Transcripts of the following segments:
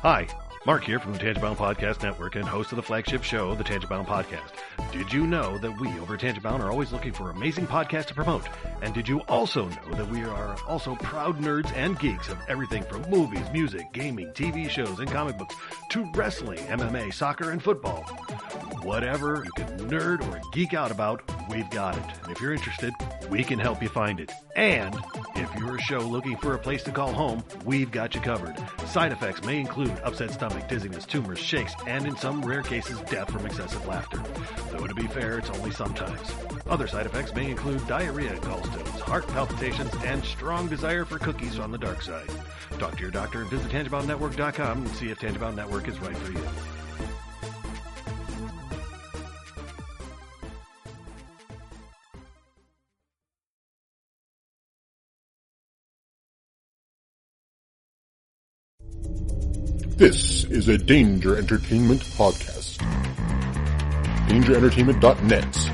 Hi, Mark here from the Tangent-Bound Podcast Network and host of the flagship show, the Tangent-Bound Podcast. Did you know that we over at Tangent-Bound are always looking for amazing podcasts to promote? And did you also know that we are also proud nerds and geeks of everything from movies, music, gaming, TV shows, and comic books to wrestling, MMA, soccer, and football? Whatever you can nerd or geek out about, we've got it. And if you're interested, we can help you find it. And if you're a show looking for a place to call home, we've got you covered. Side effects may include upset stomach, dizziness, tumors, shakes, and in some rare cases, death from excessive laughter. Though to be fair, it's only sometimes. Other side effects may include diarrhea, gallstones, heart palpitations, and strong desire for cookies on the dark side. Talk to your doctor and visit TangentBoundNetwork.com and see if Tangent-Bound Network is right for you. This is a Danger Entertainment podcast. DangerEntertainment.net's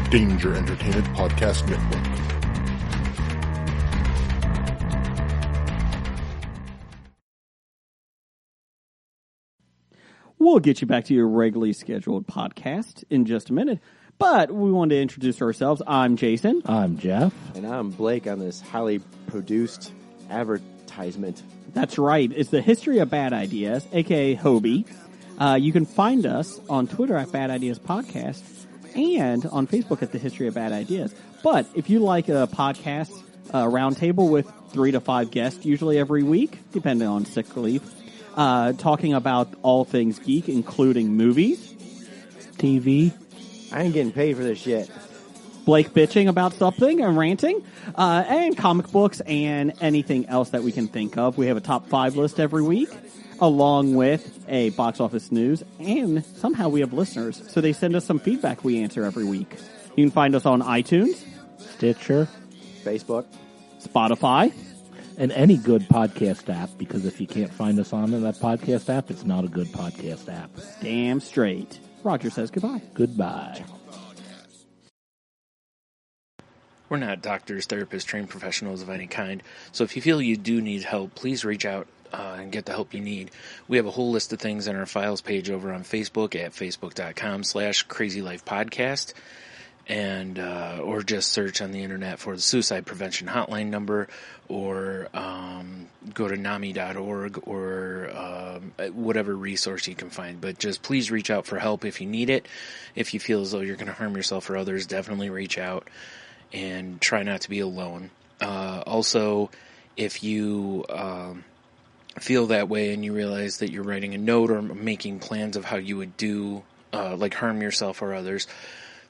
Danger Entertainment Podcast Network. We'll get you back to your regularly scheduled podcast in just a minute, but we wanted to introduce ourselves. I'm Jason. I'm Jeff. And I'm Blake on this highly produced advertisement. That's right. It's the History of Bad Ideas, a.k.a. Hobie. You can find us on Twitter at Bad Ideas Podcast and on Facebook at the History of Bad Ideas. But if you like a podcast roundtable with 3 to 5 guests, usually every week, depending on sick leave, talking about all things geek, including movies, TV. I ain't getting paid for this shit. Blake bitching about something and ranting, and comic books and anything else that we can think of. We have a top 5 list every week, along with a box office news, and somehow we have listeners. So they send us some feedback we answer every week. You can find us on iTunes, Stitcher, Facebook, Spotify, and any good podcast app, because if you can't find us on that podcast app, it's not a good podcast app. Damn straight. Roger says goodbye. Goodbye. We're not doctors, therapists, trained professionals of any kind, so if you feel you do need help, please reach out and get the help you need. We have a whole list of things on our files page over on Facebook at facebook.com/crazylifepodcast, and or just search on the internet for the suicide prevention hotline number, or go to NAMI.org or whatever resource you can find. But just please reach out for help if you need it. If you feel as though you're going to harm yourself or others, definitely reach out. And try not to be alone. Also, if you feel that way and you realize that you're writing a note or making plans of how you would do, like harm yourself or others,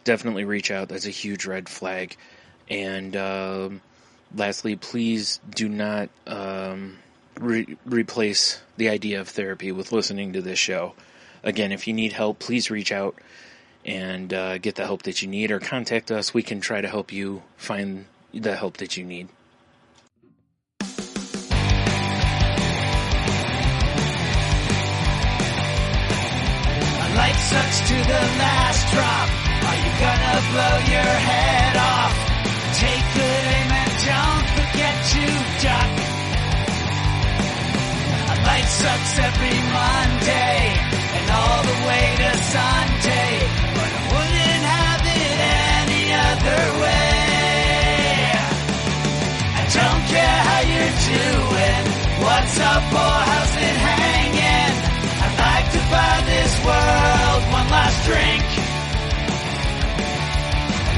definitely reach out. That's a huge red flag. And lastly, please do not replace the idea of therapy with listening to this show. Again, if you need help, please reach out and get the help that you need, or contact us. We can try to help you find the help that you need. Life sucks to the last drop. Are you gonna blow your head off? Take good aim and don't forget to duck. Life sucks every Monday and all the way to Sunday, but I wouldn't have it any other way. I don't care how you're doing, what's up or how's it hanging. I'd like to buy this world one last drink.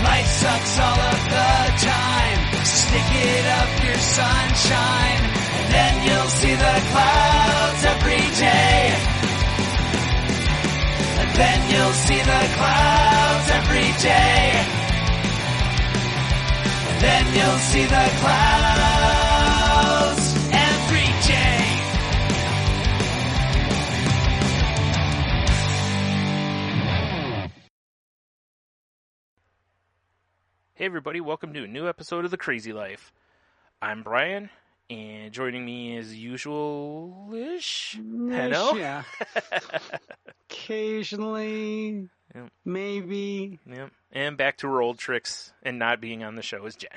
Life sucks all of the time, stick it up your sunshine, and then you'll see the clouds every day. And then you'll see the clouds every day. And then you'll see the clouds every day. Hey everybody, welcome to a new episode of The Crazy Life. I'm Brian, and joining me as usual-ish, Heno. Yeah. Occasionally, Yep. maybe. Yep. And back to her old tricks and not being on the show is Jen.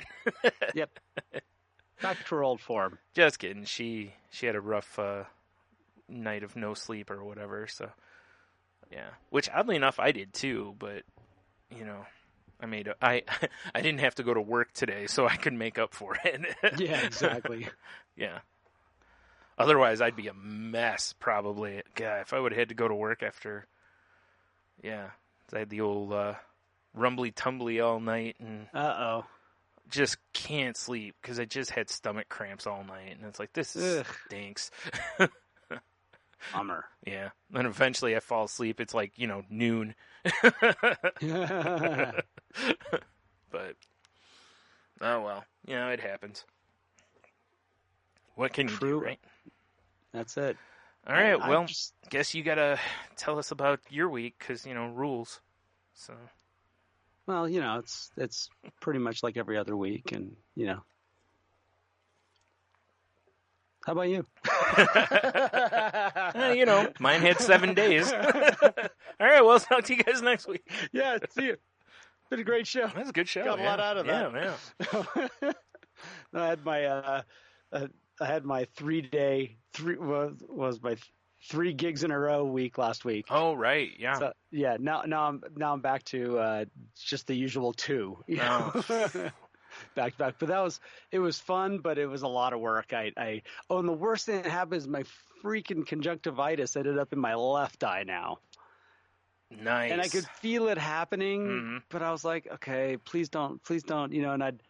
Yep. Back to her old form. Just kidding. She had a rough night of no sleep or whatever. So, yeah. Which, oddly enough, I did too, but, you know, I didn't have to go to work today, so I could make up for it. Yeah, exactly. Yeah. Otherwise, I'd be a mess, probably. God, if I would have had to go to work after... Yeah. I had the old rumbly-tumbly all night, and Uh-oh. just can't sleep, because I just had stomach cramps all night, and it's like, this stinks. Bummer. Yeah. Then eventually I fall asleep. It's like, noon. But, oh well. It happens. What can you do, right? That's it. All right, guess you gotta tell us about your week, because, rules. So. Well, it's pretty much like every other week, and, How about you? Mine had 7 days. All right, well, I'll talk to you guys next week. Yeah, see you. Been a great show. That's a good show. Got a lot out of that. Yeah. I had my 3 3 gigs in a row week last week. Oh, right. Yeah. So, yeah. Now I'm back to just the usual 2. Back to back. But it was fun, but it was a lot of work. And the worst thing that happened is my freaking conjunctivitis ended up in my left eye now. Nice. And I could feel it happening, but I was like, okay, please don't, and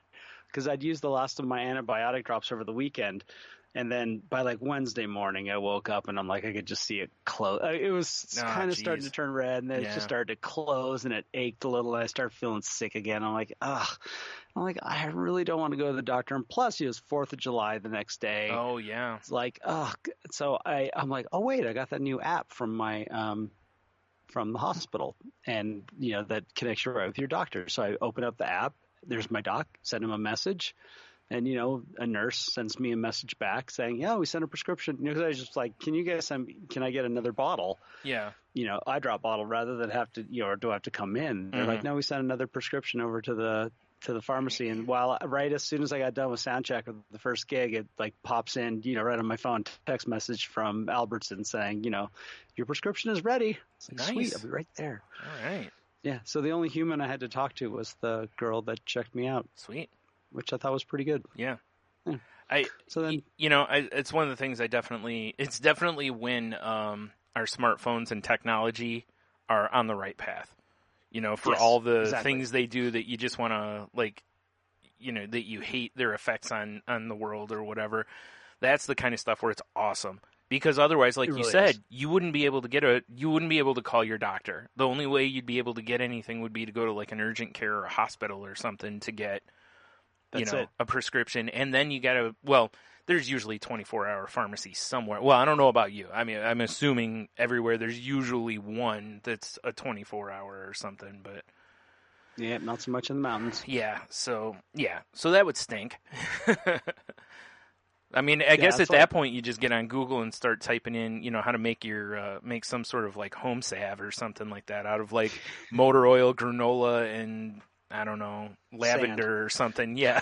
because I'd used the last of my antibiotic drops over the weekend. And then by like Wednesday morning, I woke up and I'm like, I could just see it close. It was kind of starting to turn red, and then it just started to close, and it ached a little. And I started feeling sick again. I'm like, I really don't want to go to the doctor. And plus, it was 4th of July the next day. Oh yeah. It's like, so I'm like, oh wait, I got that new app from my from the hospital, and that connects you right with your doctor. So I open up the app. There's my doc. Send him a message. And, a nurse sends me a message back saying, yeah, we sent a prescription. Because I was just like, can I get another bottle? Yeah. Eye drop bottle, rather than have to, or do I have to come in? They're like, no, we sent another prescription over to the pharmacy. And right as soon as I got done with sound check of the first gig, it like pops in, right on my phone, text message from Albertson saying, your prescription is ready. It's like, nice. Sweet, I'll be right there. All right. Yeah. So the only human I had to talk to was the girl that checked me out. Sweet. Which I thought was pretty good. Yeah. So then, it's one of the things it's definitely when our smartphones and technology are on the right path. For all the things they do that you just want to, that you hate their effects on the world or whatever. That's the kind of stuff where it's awesome. Because otherwise, like you said, you wouldn't be able to call your doctor. The only way you'd be able to get anything would be to go to like an urgent care or a hospital or something to get a prescription. And then you gotta, there's usually 24-hour pharmacy somewhere. Well, I don't know about you. I mean, I'm assuming everywhere there's usually one that's a 24-hour or something, but. Yeah, not so much in the mountains. Yeah, so that would stink. I mean, I guess at that point you just get on Google and start typing in, how to make your make some sort of like home salve or something like that out of like motor oil, granola, and I don't know, lavender Sand. or something. Yeah.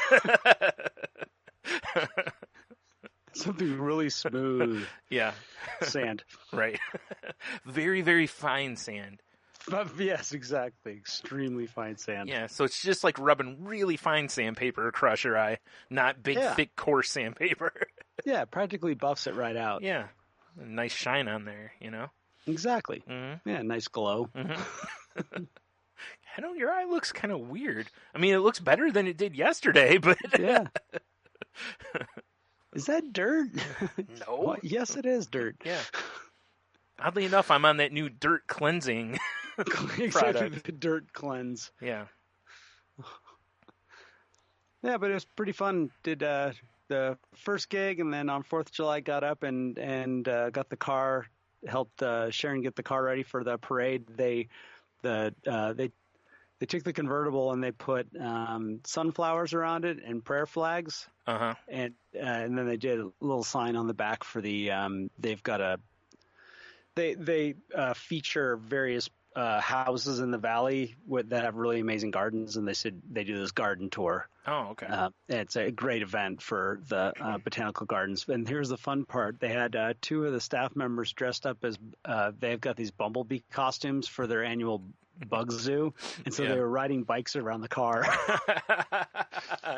Something really smooth. Yeah. Sand. Right. Very, very fine sand. Yes, exactly. Extremely fine sand. Yeah, so it's just like rubbing really fine sandpaper across your eye, not big, thick, coarse sandpaper. Yeah, practically buffs it right out. Yeah. A nice shine on there, Exactly. Mm-hmm. Yeah, nice glow. Mm-hmm. I know your eye looks kind of weird. I mean, it looks better than it did yesterday, but... Yeah. Is that dirt? No. Well, yes, it is dirt. Yeah. Oddly enough, I'm on that new dirt cleansing Exactly, product. the dirt cleanse. Yeah. Yeah, but it was pretty fun. Did the first gig, and then on 4th of July got up and got the car, helped Sharon get the car ready for the parade. They took the convertible and they put sunflowers around it and prayer flags. Uh-huh. And then they did a little sign on the back for the they've got they feature various houses in the valley that have really amazing gardens, and they said they do this garden tour. Oh, okay. It's a great event for the botanical gardens. And here's the fun part: they had 2 of the staff members dressed up as they've got these bumblebee costumes for their annual bug zoo, and so they were riding bikes around the car.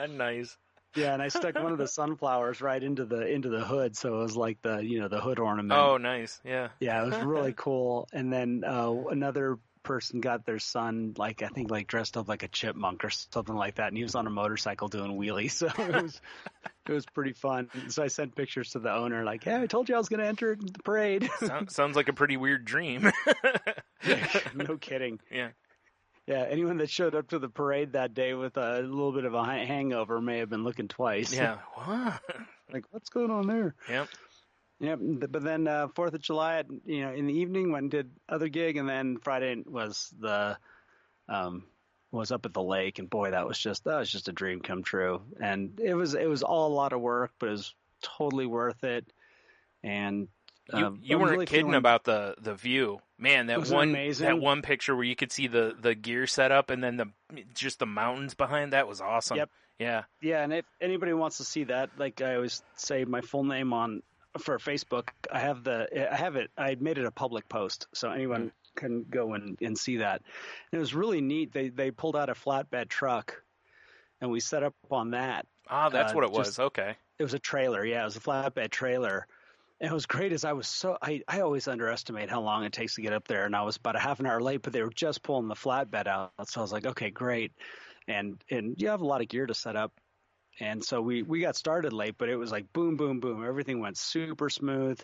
Nice. Yeah, and I stuck one of the sunflowers right into the hood, so it was like the hood ornament. Oh, nice. Yeah. Yeah, it was really cool. And then another person got their son I think dressed up like a chipmunk or something like that, and he was on a motorcycle doing wheelies. So it was pretty fun. So I sent pictures to the owner, like, "Hey, I told you I was going to enter the parade." Sounds like a pretty weird dream. No kidding. Yeah. Yeah, anyone that showed up to the parade that day with a little bit of a hangover may have been looking twice. Yeah. What? Like, what's going on there? Yep. Yep. But then 4th of July, in the evening, went and did other gig, and then Friday was was up at the lake, and boy, that was just a dream come true. And it was all a lot of work, but it was totally worth it. And you weren't really kidding about the view, man. That one picture where you could see the gear set up, and then just the mountains behind. That was awesome. Yep. Yeah. Yeah, and if anybody wants to see that, like I always say, my full name for Facebook, I have it. I made it a public post, so anyone can go and see that. And it was really neat. They pulled out a flatbed truck, and we set up on that. Ah, that's what it was. Okay. It was a trailer. Yeah, it was a flatbed trailer. And it was great I always underestimate how long it takes to get up there, and I was about a half an hour late, but they were just pulling the flatbed out. So I was like, okay, great. And you have a lot of gear to set up. And so we got started late, but it was like boom, boom, boom. Everything went super smooth.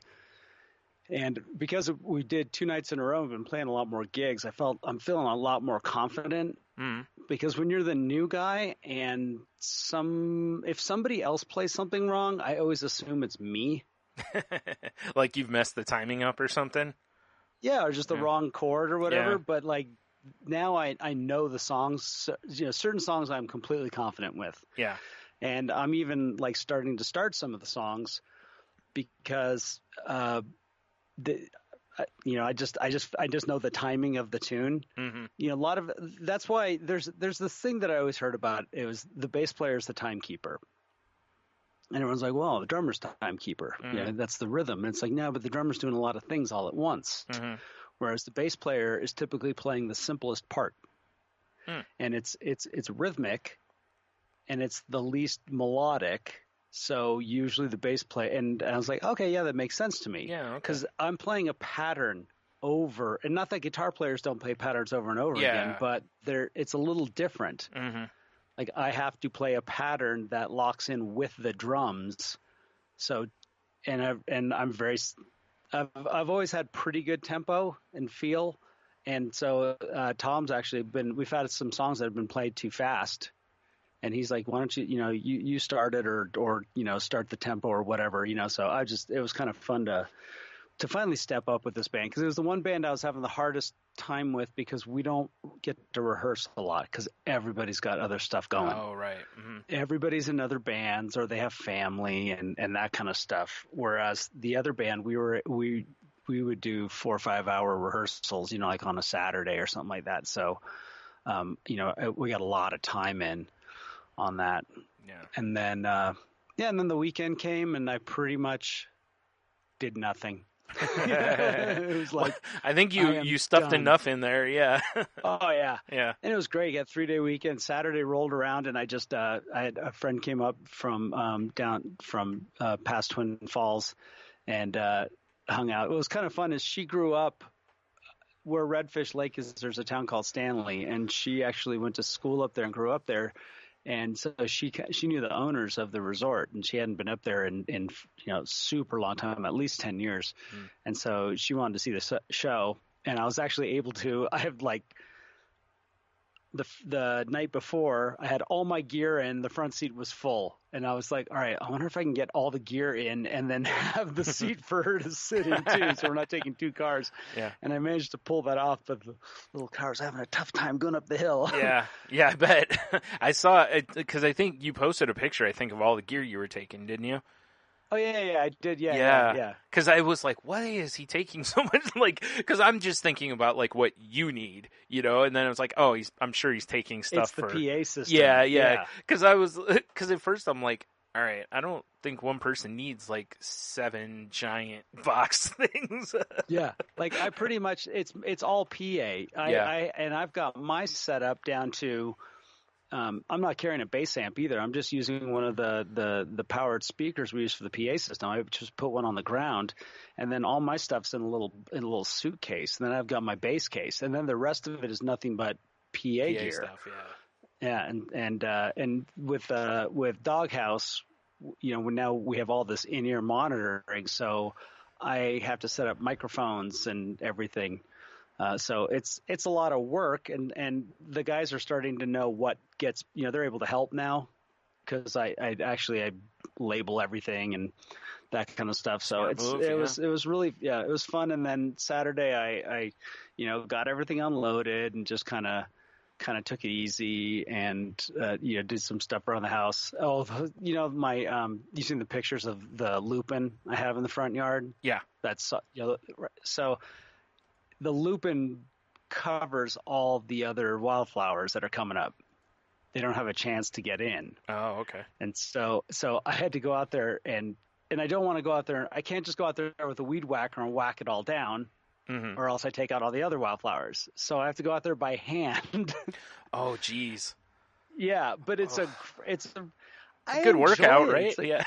And because we did 2 nights in a row, we've been playing a lot more gigs. I'm feeling a lot more confident because when you're the new guy and if somebody else plays something wrong, I always assume it's me. Like you've messed the timing up or something? Yeah, or just the wrong chord or whatever. Yeah. But like now I know the songs, certain songs I'm completely confident with. Yeah. And I'm even like starting to start some of the songs because I just know the timing of the tune. Mm-hmm. A lot of that's why there's this thing that I always heard about. It was the bass player is the timekeeper. And everyone's like, well, the drummer's timekeeper. Mm-hmm. Yeah, that's the rhythm. And it's like, no, but the drummer's doing a lot of things all at once. Mm-hmm. Whereas the bass player is typically playing the simplest part. And it's rhythmic and it's the least melodic. So usually the bass player, and I was like, okay, yeah, that makes sense to me. Yeah, okay. Because I'm playing a pattern over, and not that guitar players don't play patterns over and over again, but it's a little different. Mm-hmm. Like I have to play a pattern that locks in with the drums. So, I've always had pretty good tempo and feel. And so Tom's actually we've had some songs that have been played too fast. And he's like, why don't you, you start it or start the tempo or whatever, So it was kind of fun to finally step up with this band, because it was the one band I was having the hardest time with because we don't get to rehearse a lot because everybody's got other stuff going. Oh, right. Mm-hmm. Everybody's in other bands or they have family and that kind of stuff. Whereas the other band, we would do 4 or 5 hour rehearsals, like on a Saturday or something like that. So, we got a lot of time in on that. Yeah. And then, and then the weekend came and I pretty much did nothing. It was like, I think you stuffed enough in there. Yeah. Oh yeah. Yeah. And it was great. I got a 3-day weekend. Saturday rolled around and I just, I had a friend came up from, down from, past Twin Falls and, hung out. What was kind of fun is she grew up where Redfish Lake is. There's a town called Stanley, and she actually went to school up there and grew up there. And so she knew the owners of the resort, and she hadn't been up there in super long time, at least 10 years. Mm. And so she wanted to see the show, and I was actually able to. I have like the night before, I had all my gear in. The front seat was full, and I was like, all right, I wonder if I can get all the gear in and then have the seat for her to sit in too, so we're not taking 2 cars. Yeah. And I managed to pull that off, but the little car was having a tough time going up the hill. Yeah, I bet. I saw it because I think you posted a picture, I think, of all the gear you were taking, didn't you? Oh yeah, I did. Yeah. Because I was like, why is he taking so much? Because I'm just thinking about what you need, And then I was like, oh, I'm sure he's taking stuff It's the for PA system. Yeah. Because at first I'm like, all right, I don't think one person needs 7 giant box things. Yeah, I pretty much it's all PA. I've got my setup down to. I'm not carrying a bass amp either. I'm just using one of the powered speakers we use for the PA system. I just put one on the ground, and then all my stuff's in a little suitcase. And then I've got my bass case, and then the rest of it is nothing but PA gear stuff. Yeah, and with Doghouse, now we have all this in-ear monitoring, so I have to set up microphones and everything. So it's a lot of work, and the guys are starting to know what gets, they're able to help now because I label everything and that kind of stuff. So it was really, it was fun. And then Saturday I got everything unloaded and just kind of took it easy and, did some stuff around the house. Oh, my, you seen the pictures of the lupin I have in the front yard? Yeah. That's, so the lupin covers all the other wildflowers that are coming up. They don't have a chance to get in. Oh, okay. And so I had to go out there and I don't want to go out there. I can't just go out there with a weed whacker and whack it all down, or else I take out all the other wildflowers. So I have to go out there by hand. Oh, geez. Yeah, but it's a good workout, right? Yeah.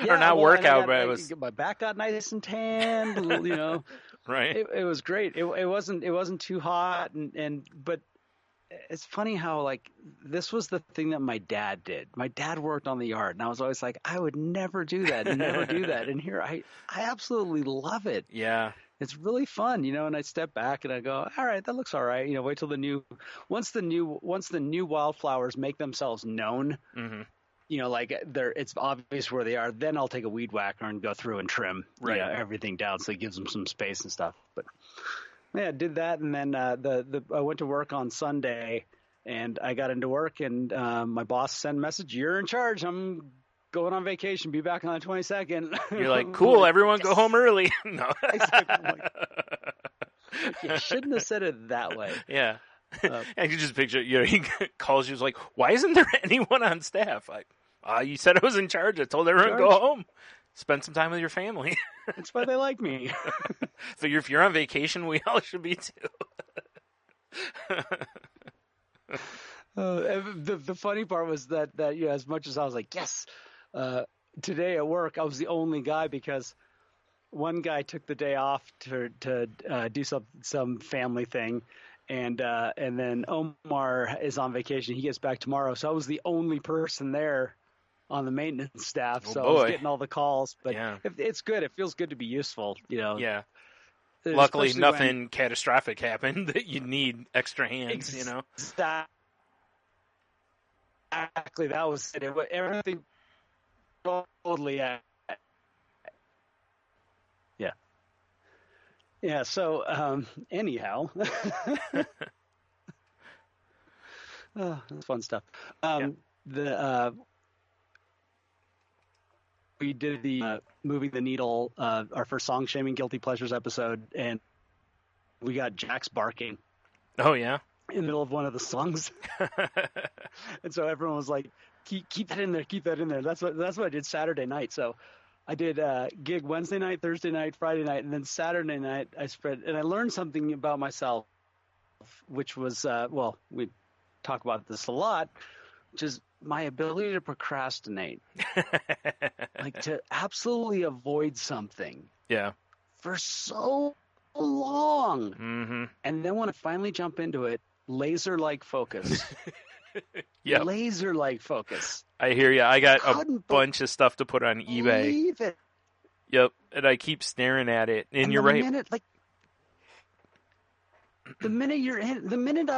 Or not workout, but it was. My back got nice and tanned. Right. It was great. It wasn't too hot, but it's funny how this was the thing that my dad did. My dad worked on the yard, and I was always like, I would never do that, And here I absolutely love it. Yeah. It's really fun, and I step back and I go, all right, that looks all right. Wait till once the new wildflowers make themselves known, it's obvious where they are. Then I'll take a weed whacker and go through and trim everything down so it gives them some space and stuff. But yeah, I did that, and then I went to work on Sunday, and I got into work, and my boss sent a message: "You're in charge. I'm going on vacation. Be back on the 22nd." You're like, cool. Everyone go home early. No, you shouldn't have said it that way. Yeah. I can just picture, he calls you, like, why isn't there anyone on staff? Like, you said I was in charge. I told everyone to go home. Spend some time with your family. That's why they like me. Figure if you're on vacation, we all should be too. The funny part was that as much as I was like, yes, today at work, I was the only guy because one guy took the day off to do some family thing. And then Omar is on vacation. He gets back tomorrow. So I was the only person there on the maintenance staff. I was getting all the calls. But it's good. It feels good to be useful, Yeah. Luckily, nothing catastrophic happened that you need extra hands, Exactly. That was it. Everything totally. Yeah. Yeah. So, anyhow, that's fun stuff. We did the Moving the Needle, our first song shaming guilty pleasures episode, and we got Jax barking. Oh yeah. In the middle of one of the songs. And so everyone was like, keep that in there, keep that in there. That's what I did Saturday night. So I did gig Wednesday night, Thursday night, Friday night, and then Saturday night and I learned something about myself, which was, we talk about this a lot, which is my ability to procrastinate. To absolutely avoid something. Yeah. For so long. Mm-hmm. And then when I finally jump into it, laser-like focus. Yeah. Laser-like focus. I hear you. I got a bunch of stuff to put on eBay. It. Yep. And I keep staring at it. And you're right. The minute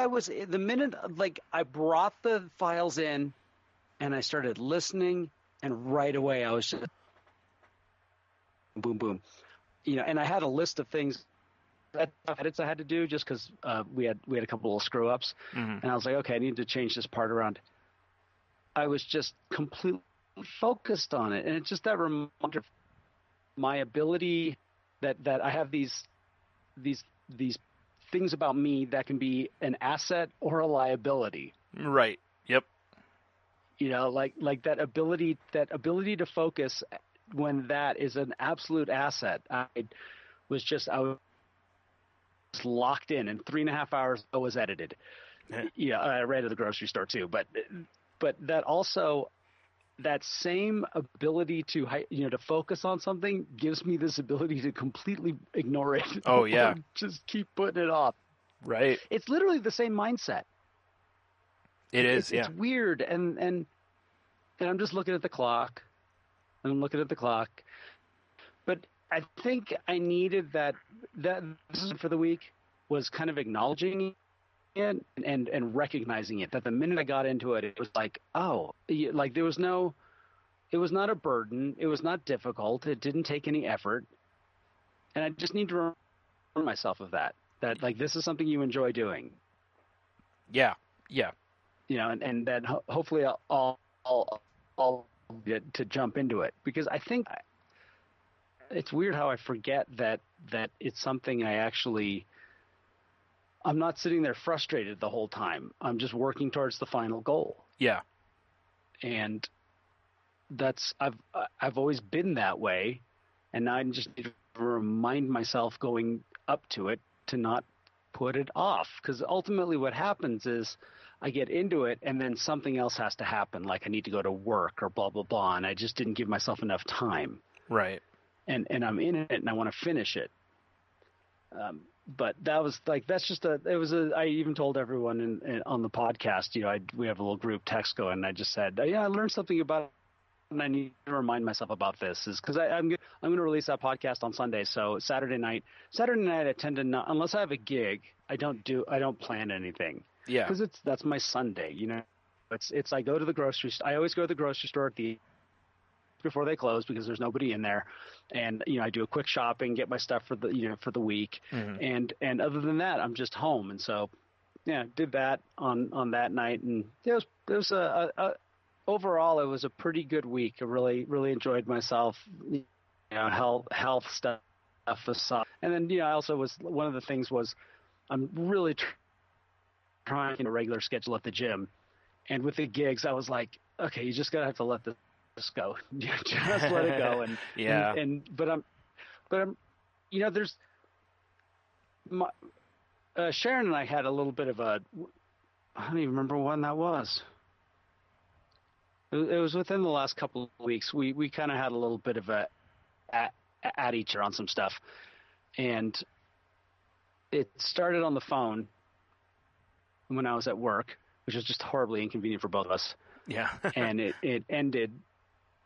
I brought the files in and I started listening, and right away I was just boom, boom. And I had a list of things, edits I had to do just because we had a couple of screw ups, and I was like, okay, I need to change this part around. I was just completely focused on it, and it's just that reminder of my ability that I have these things about me that can be an asset or a liability. Right. Yep. You know, like that ability to focus when that is an absolute asset. I was locked in 3.5 hours I was edited. Yeah, I ran to the grocery store too, but that also, that same ability to focus on something gives me this ability to completely ignore it. Oh yeah. Just keep putting it off. Right. It's literally the same mindset. It's It's weird, and I'm just looking at the clock. But I think I needed that for the week was kind of acknowledging it and recognizing it. That the minute I got into it, it was like, oh, like it was not a burden. It was not difficult. It didn't take any effort. And I just need to remind myself of that like this is something you enjoy doing. Yeah. Yeah. You know, and then hopefully I'll get to jump into it, because I think it's weird how I forget that it's something I'm not sitting there frustrated the whole time. I'm just working towards the final goal. Yeah. And I've always been that way, and now I just need to remind myself going up to it to not put it off, because ultimately what happens is I get into it and then something else has to happen, like I need to go to work or blah blah blah, and I just didn't give myself enough time. Right. And I'm in it and I want to finish it. But that was like, I even told everyone on the podcast, you know, we have a little group text going, and I just said, I learned something about it, and I need to remind myself about this, is because I'm going to release that podcast on Sunday. So Saturday night I tend to not, unless I have a gig, I don't plan anything. Yeah. Because that's my Sunday, you know. It's I go to the grocery. I always go to the grocery store before they close, because there's nobody in there, and I do a quick shopping, get my stuff for the week, and other than that, I'm just home. And so, yeah, did that on that night, and it was overall it was a pretty good week. I really enjoyed myself. Health stuff aside, and then I also was, one of the things was I'm really trying a regular schedule at the gym, and with the gigs I was like, okay, you just gotta have to let this go. Just let it go. And yeah. But I'm there's Sharon and I had a little bit of I don't even remember when that was. It was within the last couple of weeks. We kind of had a little bit of at each other on some stuff, and it started on the phone when I was at work, which was just horribly inconvenient for both of us. Yeah. And it ended.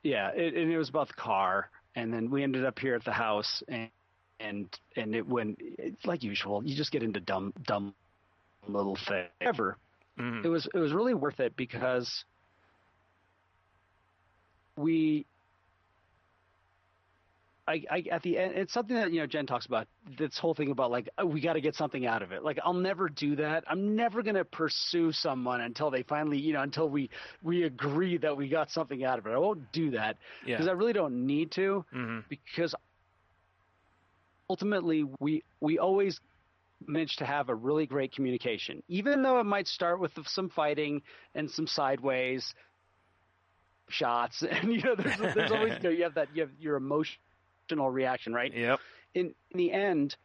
Yeah, and it was about the car, and then we ended up here at the house, and it went, like usual. You just get into dumb little thing. However, it was really worth it, because at the end, it's something that Jen talks about, this whole thing about like, we got to get something out of it. Like, I'll never do that. I'm never going to pursue someone until they finally, until we agree that we got something out of it. I won't do that, because I really don't need to, because ultimately we always manage to have a really great communication, even though it might start with some fighting and some sideways shots, and there's always you have your emotional reaction, right? Yep. In the end,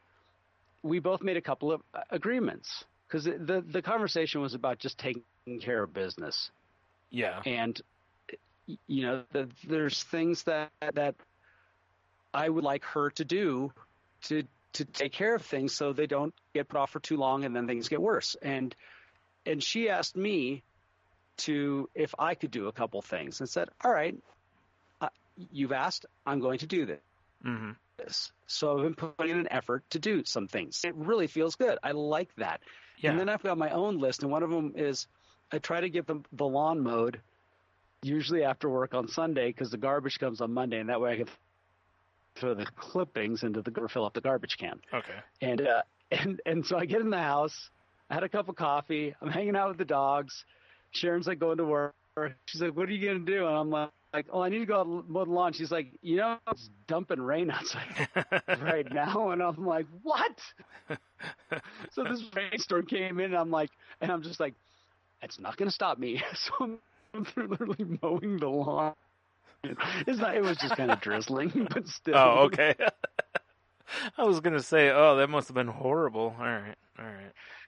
we both made a couple of agreements, because the conversation was about just taking care of business. Yeah. And there's things that I would like her to do to take care of things, so they don't get put off for too long and then things get worse. And she asked me if I could do a couple things, and said, all right, you've asked, I'm going to do this. So I've been putting in an effort to do some things. It really feels good. I like that. Yeah. And then I've got my own list, and one of them is I try to get the lawn mowed, usually after work on Sunday, because the garbage comes on Monday, and that way I can throw the clippings into fill up the garbage can. Okay. And so I get in the house. I had a cup of coffee. I'm hanging out with the dogs. Sharon's like going to work, She's like, what are you going to do? And I'm like, oh, I need to go out and mow the lawn. She's like, it's dumping rain outside right now. And I'm like, what? So this rainstorm came in, and I'm just like, it's not going to stop me. So I'm literally mowing the lawn. It was just kind of drizzling, but still. Oh, okay. I was going to say, that must have been horrible. All right.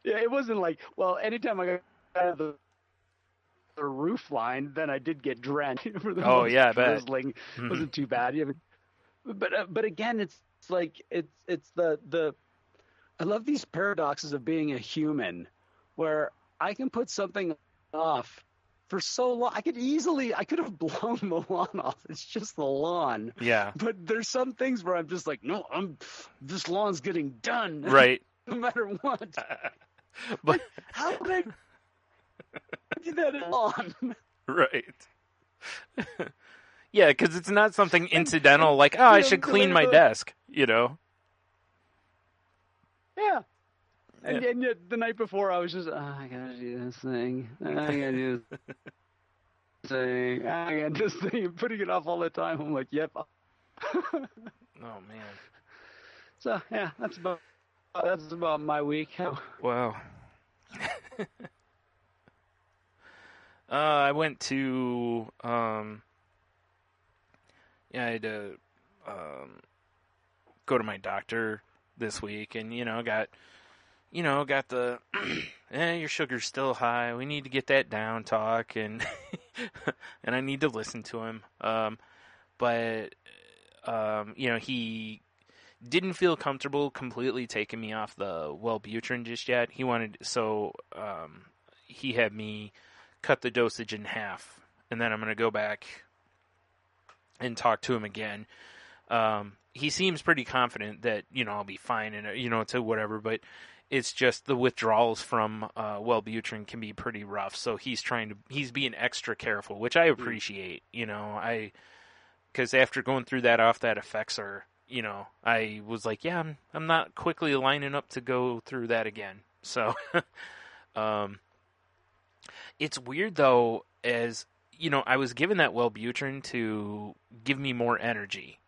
Yeah, it wasn't like, well, anytime I got out of the roof line, then I did get drenched. Oh, yeah, I bet. Drizzling wasn't too bad. But again, it's like, it's the I love these paradoxes of being a human, where I can put something off for so long. I could have blown the lawn off. It's just the lawn. Yeah. But there's some things where I'm just like, no, this lawn's getting done. Right. No matter what. But how did I do that in lawn? Right. Yeah, because it's not something incidental like, I should clean my desk, Yeah. And yet the night before, I was just, I gotta do this thing. I gotta do this thing. I got this thing. Putting it off all the time. I'm like, yep. Oh, man. So, yeah, that's about my week. Wow. I went to, I had to go to my doctor this week, and, got the, your sugar's still high, we need to get that down talk, and and I need to listen to him. But he didn't feel comfortable completely taking me off the Wellbutrin just yet. He had me cut the dosage in half, and then I'm going to go back and talk to him again. He seems pretty confident that, I'll be fine and, to whatever, but it's just the withdrawals from Wellbutrin can be pretty rough. So he's being extra careful, which I appreciate, because after going through that off that Effexor, I was like, yeah, I'm not quickly lining up to go through that again. So, it's weird though, as I was given that Wellbutrin to give me more energy.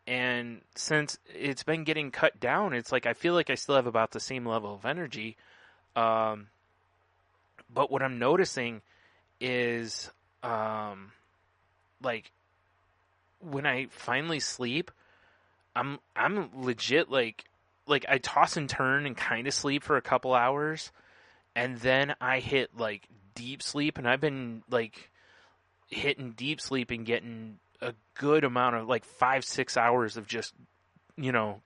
And since it's been getting cut down, it's like I feel like I still have about the same level of energy. But what I'm noticing is, like, when I finally sleep, I'm legit like I toss and turn and kind of sleep for a couple hours, and then I hit like deep sleep, and I've been like hitting deep sleep and getting a good amount of like 5-6 hours of just,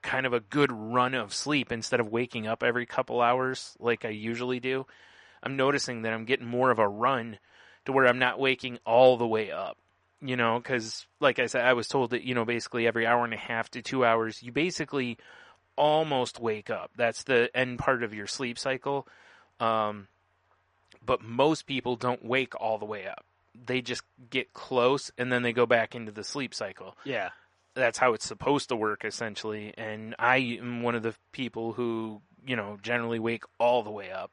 kind of a good run of sleep instead of waking up every couple hours like I usually do. I'm noticing that I'm getting more of a run to where I'm not waking all the way up, because like I said, I was told that, basically every hour and a half to 2 hours, you basically almost wake up. That's the end part of your sleep cycle. But most people don't wake all the way up. They just get close, and then they go back into the sleep cycle. Yeah. That's how it's supposed to work, essentially. And I am one of the people who, generally wake all the way up.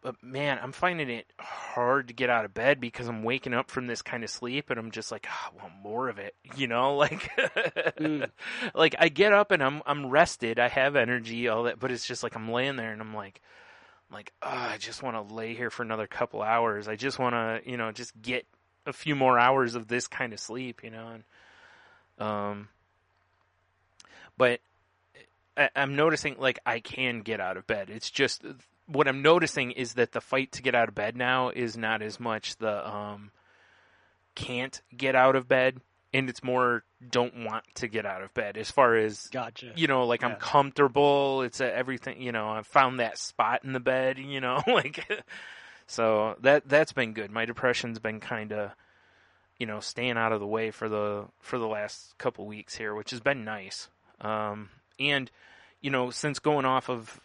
But man, I'm finding it hard to get out of bed because I'm waking up from this kind of sleep, and I'm just like, I want more of it, like, like I get up and I'm rested, I have energy, all that, but it's just like I'm laying there and I'm like, I just want to lay here for another couple hours. I just want to, just get a few more hours of this kind of sleep, and, but I'm noticing like I can get out of bed. It's just, what I'm noticing is that the fight to get out of bed now is not as much the can't get out of bed, and it's more don't want to get out of bed. As far as, gotcha. I'm comfortable. It's everything, I've found that spot in the bed, like, so that's been good. My depression's been kind of, staying out of the way for the last couple weeks here, which has been nice. And, since going off of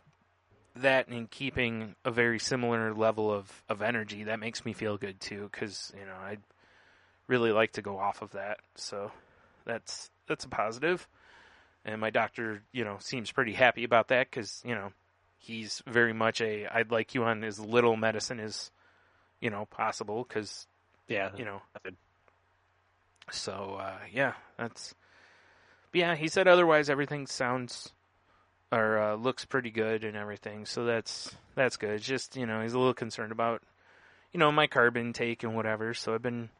that and keeping a very similar level of energy, that makes me feel good too, because I'd really like to go off of that, so that's a positive. And my doctor, seems pretty happy about that because, he's very much I'd like you on as little medicine as, possible because, Yeah. So, but yeah, he said otherwise everything sounds or looks pretty good and everything. So that's good. It's just, he's a little concerned about, my carb intake and whatever. So I've been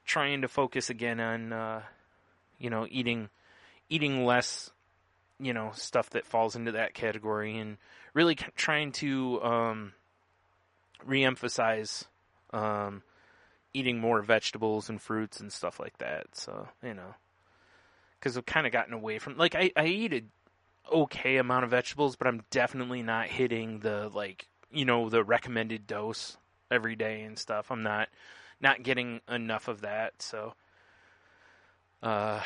trying to focus again on, eating less, stuff that falls into that category and really trying to reemphasize eating more vegetables and fruits and stuff like that. So, because I've kind of gotten away from, like, I eat an okay amount of vegetables, but I'm definitely not hitting the, like, the recommended dose every day and stuff. I'm not getting enough of that. So, I've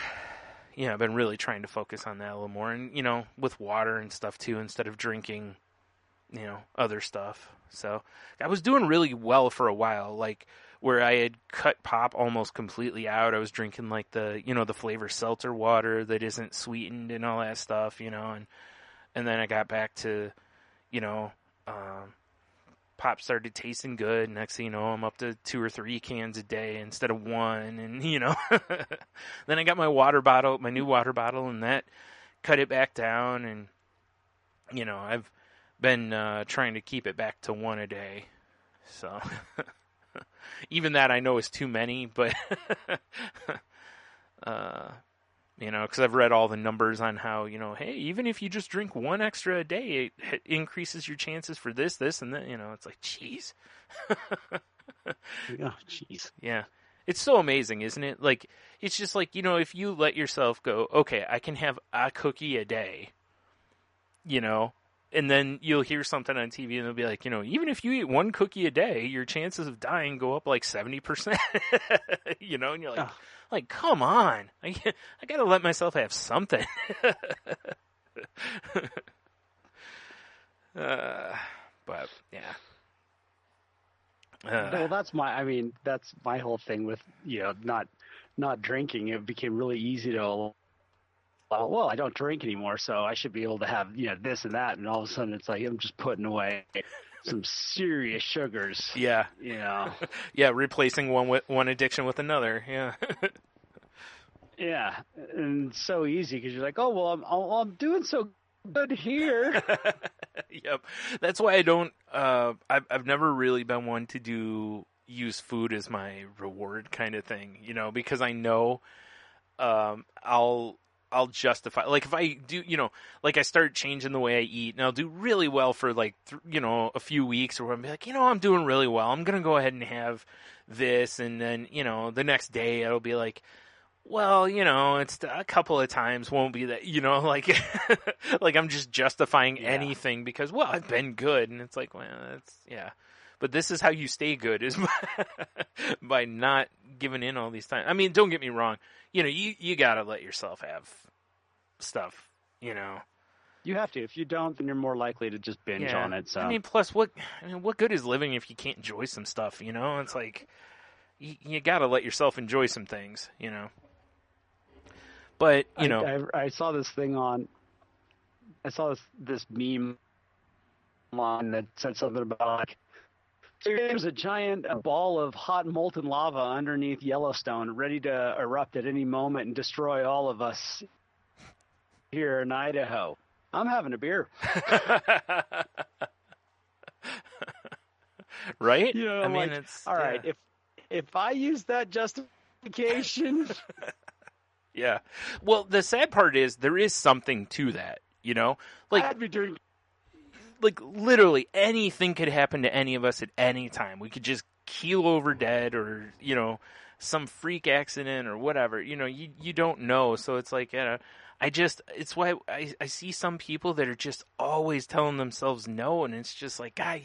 been really trying to focus on that a little more and, with water and stuff too, instead of drinking, other stuff. So I was doing really well for a while, like where I had cut pop almost completely out. I was drinking like the, the flavor seltzer water that isn't sweetened and all that stuff, and then I got back to, pop started tasting good. Next thing you know, I'm up to 2 or 3 cans a day instead of 1. And, then I got my new water bottle, and that cut it back down. And, I've been trying to keep it back to 1 a day. So even that I know is too many, but, because I've read all the numbers on how, hey, even if you just drink 1 extra a day, it increases your chances for this, and that, it's like, jeez. Oh, jeez. Yeah. It's so amazing, isn't it? Like, it's just like, if you let yourself go, okay, I can have a cookie a day, and then you'll hear something on TV and they'll be like, even if you eat 1 cookie a day, your chances of dying go up like 70%, and you're like, like, come on, I got to let myself have something. But yeah. Well, that's my whole thing with, not drinking. It became really easy to, well, I don't drink anymore, so I should be able to have, this and that. And all of a sudden it's like, I'm just putting away some serious sugars. Yeah. Yeah. Replacing one addiction with another. Yeah. Yeah. And it's so easy because you're like, oh, well, I'm doing so good here. Yep. That's why I don't, I've never really been one to use food as my reward kind of thing, because I know, I'll justify, like if I do, like I start changing the way I eat and I'll do really well for like, a few weeks, or I'll be like, I'm doing really well. I'm going to go ahead and have this. And then, the next day it'll be like, well, it's a couple of times won't be that, like, like I'm just justifying anything because, well, I've been good. And it's like, well, that's, yeah. But this is how you stay good, is by not giving in all these times. I mean, don't get me wrong. You got to let yourself have stuff, You have to. If you don't, then you're more likely to just binge on it. So, plus, what good is living if you can't enjoy some stuff, It's like, you got to let yourself enjoy some things, But, I saw this thing I saw this meme online that said something about, like, there's a giant ball of hot molten lava underneath Yellowstone ready to erupt at any moment and destroy all of us here in Idaho. I'm having a beer. Right? I mean, it's all right. If I use that justification. Yeah. Well, the sad part is there is something to that, Like, I'd be drinking. Like, literally anything could happen to any of us at any time. We could just keel over dead, or, some freak accident or whatever. You don't know. So it's like, it's why I see some people that are just always telling themselves no. And it's just like, God,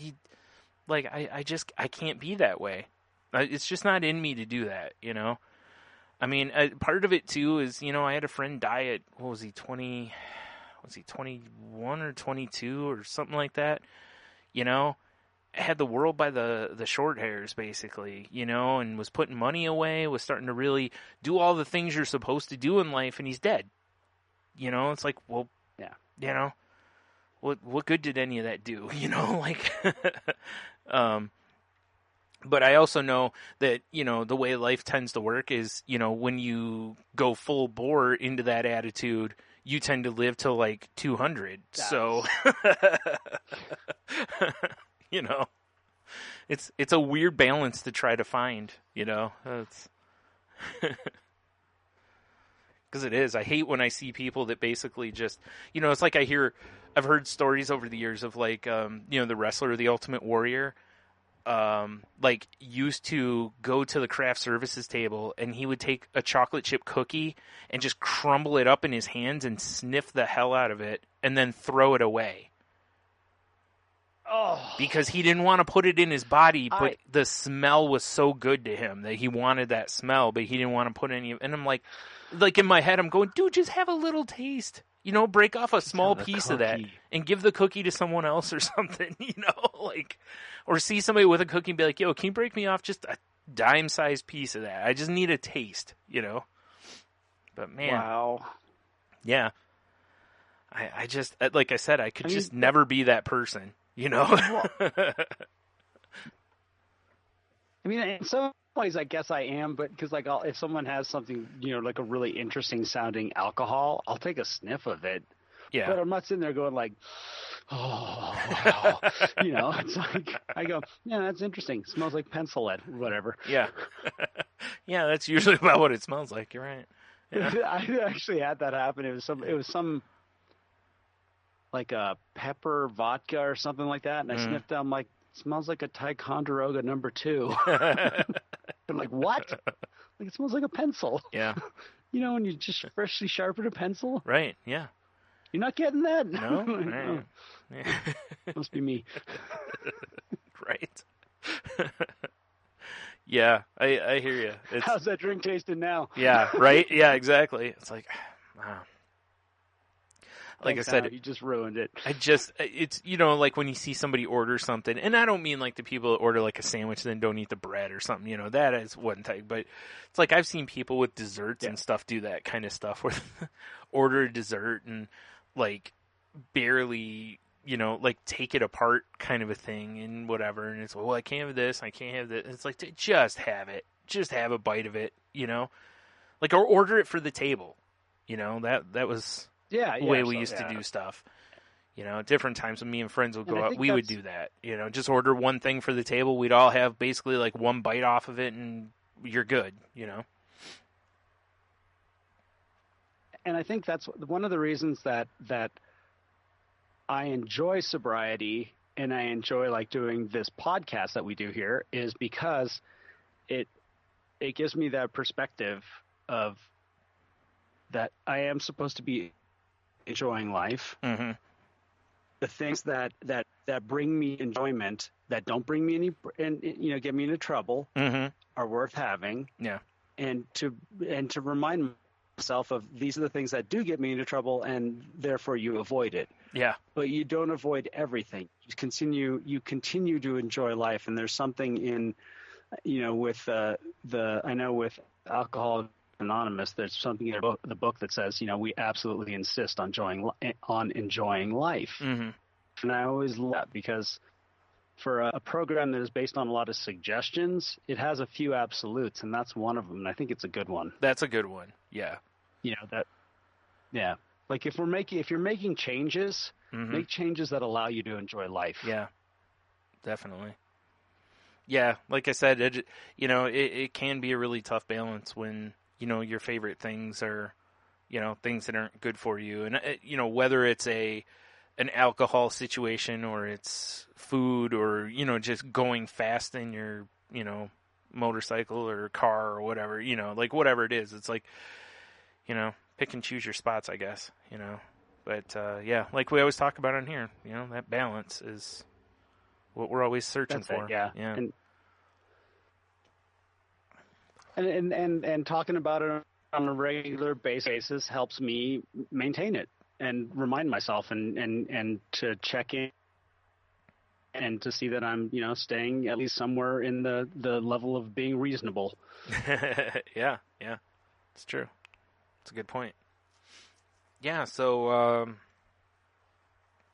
I can't be that way. It's just not in me to do that, I mean, part of it too is, I had a friend die at, what was he, 21 or 22 or something like that, had the world by the short hairs, basically, and was putting money away, was starting to really do all the things you're supposed to do in life, and he's dead, You know, it's like, well, Yeah. you know, what good did any of that do? You know, like, but I also know that, you know, the way life tends to work is, you know, when you go full bore into that attitude, you tend to live till like 200. So, you know, it's a weird balance to try to find, you know, it's because it is. I hate when I see people that basically just, you know, it's like I've heard stories over the years of like, you know, the wrestler, the Ultimate Warrior, like used to go to the craft services table and he would take a chocolate chip cookie and just crumble it up in his hands and sniff the hell out of it and then throw it away. Oh, Because he didn't want to put it in his body, but the smell was so good to him that he wanted that smell, but he didn't want to put any. And I'm like in my head, I'm going, dude, just have a little taste. You know, break off a small piece of that and give the cookie to someone else or something. You know, like, or see somebody with a cookie and be like, yo, can you break me off just a dime-sized piece of that? I just need a taste. You know. But man, wow. Yeah. I just, like I said, I could just never be that person. You know? I mean, in some ways, I guess I am, but because like if someone has something, you know, like a really interesting sounding alcohol, I'll take a sniff of it. Yeah. But I'm not sitting there going like, oh, wow. You know, it's like I go, yeah, that's interesting. Smells like pencil lead, whatever. Yeah. Yeah, that's usually about what it smells like. You're right. Yeah. I actually had that happen. It was some like a pepper vodka or something like that, and I sniffed it. I'm like, smells like a Ticonderoga No. 2. I'm like, what? Like, it smells like a pencil. Yeah. You know, when you just freshly sharpen a pencil? Right, yeah. You're not getting that? No? Like, Right. oh, Yeah. must be me. Right. Yeah, I hear you. How's that drink tasting now? Yeah, right? Yeah, exactly. It's like, wow. Like Thanks, I said, Al, you just ruined it. it's, you know, like when you see somebody order something, and I don't mean like the people that order like a sandwich and then don't eat the bread or something, you know, that is one thing, but it's like I've seen people with desserts and stuff do that kind of stuff where order a dessert and like barely, you know, like take it apart kind of a thing and whatever, and it's, well, I can't have this, I can't have this. It's like, just have it. Just have a bite of it, you know? Like, or order it for the table, you know? That was... Yeah, the way we used to do stuff. You know, at different times when me and friends would go out, we would do that. You know, just order one thing for the table. We'd all have basically like one bite off of it and you're good, you know? And I think that's one of the reasons that I enjoy sobriety and I enjoy like doing this podcast that we do here is because it gives me that perspective of that I am supposed to be enjoying life. Mm-hmm. The things that bring me enjoyment, that don't bring me get me into trouble, are worth having. Yeah. And to remind myself of these are the things that do get me into trouble, and therefore you avoid it. Yeah. But you don't avoid everything. You continue to enjoy life, and there's something in, you know, with I know with Alcoholics Anonymous, there's something in the book that says, you know, we absolutely insist on enjoying life. Mm-hmm. And I always love that because for a program that is based on a lot of suggestions, it has a few absolutes, and that's one of them. And I think it's a good one. That's a good one. Yeah. You know that. Yeah. Like if you're making changes, make changes that allow you to enjoy life. Yeah. Definitely. Yeah, like I said, it can be a really tough balance when, you know, your favorite things are, you know, things that aren't good for you. And, you know, whether it's an alcohol situation or it's food or, you know, just going fast in your, you know, motorcycle or car or whatever, you know, like whatever it is, it's like, you know, pick and choose your spots, I guess, you know. But, yeah, like we always talk about on here, you know, that balance is what we're always searching for. Yeah. Yeah. And talking about it on a regular basis helps me maintain it and remind myself and to check in and to see that I'm, you know, staying at least somewhere in the level of being reasonable. Yeah. It's true. It's a good point. yeah, so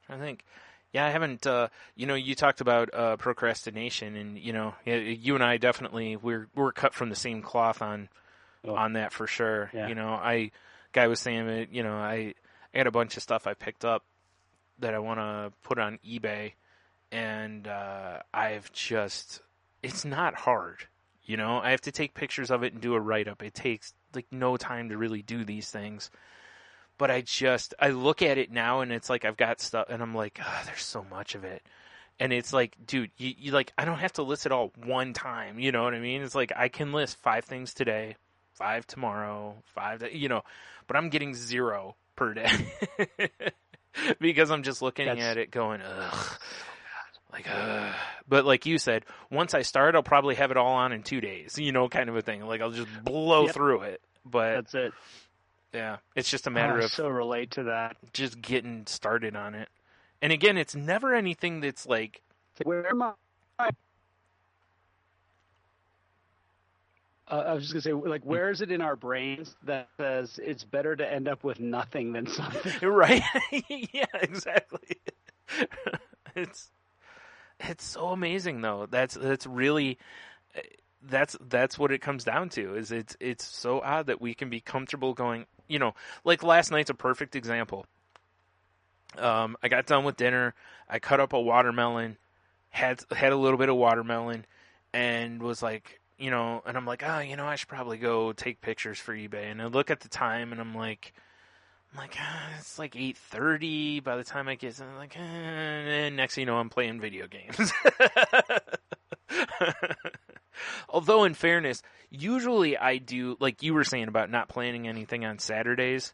I think, yeah, I haven't. You talked about procrastination, and you and I definitely we're cut from the same cloth on that for sure. Yeah. Guy was saying that I got a bunch of stuff I picked up that I want to put on eBay, and it's not hard. I have to take pictures of it and do a write-up. It takes like no time to really do these things. But I look at it now and it's like I've got stuff and I'm like, there's so much of it. And it's like, dude, you like, I don't have to list it all one time. You know what I mean? It's like I can list 5 things today, 5 tomorrow, 5, but I'm getting 0 per day because I'm just looking at it going, ugh. Like, but like you said, once I start, I'll probably have it all on in 2 days, kind of a thing. Like I'll just blow through it. But that's it. Yeah, it's just a matter of so relate to that. Just getting started on it. And again, it's never anything that's like, where am I? I was just gonna say, like, where is it in our brains that says it's better to end up with nothing than something? Right? Yeah, exactly. It's so amazing though. That's really. That's what it comes down to. Is it's so odd that we can be comfortable going. Like last night's a perfect example. I got done with dinner. I cut up a watermelon, had a little bit of watermelon, and was like, and I'm like, I should probably go take pictures for eBay. And I look at the time, and I'm like, it's like 8:30 by the time I get. I'm like, and next thing you know, I'm playing video games. Although, in fairness, usually I do, like you were saying about not planning anything on Saturdays,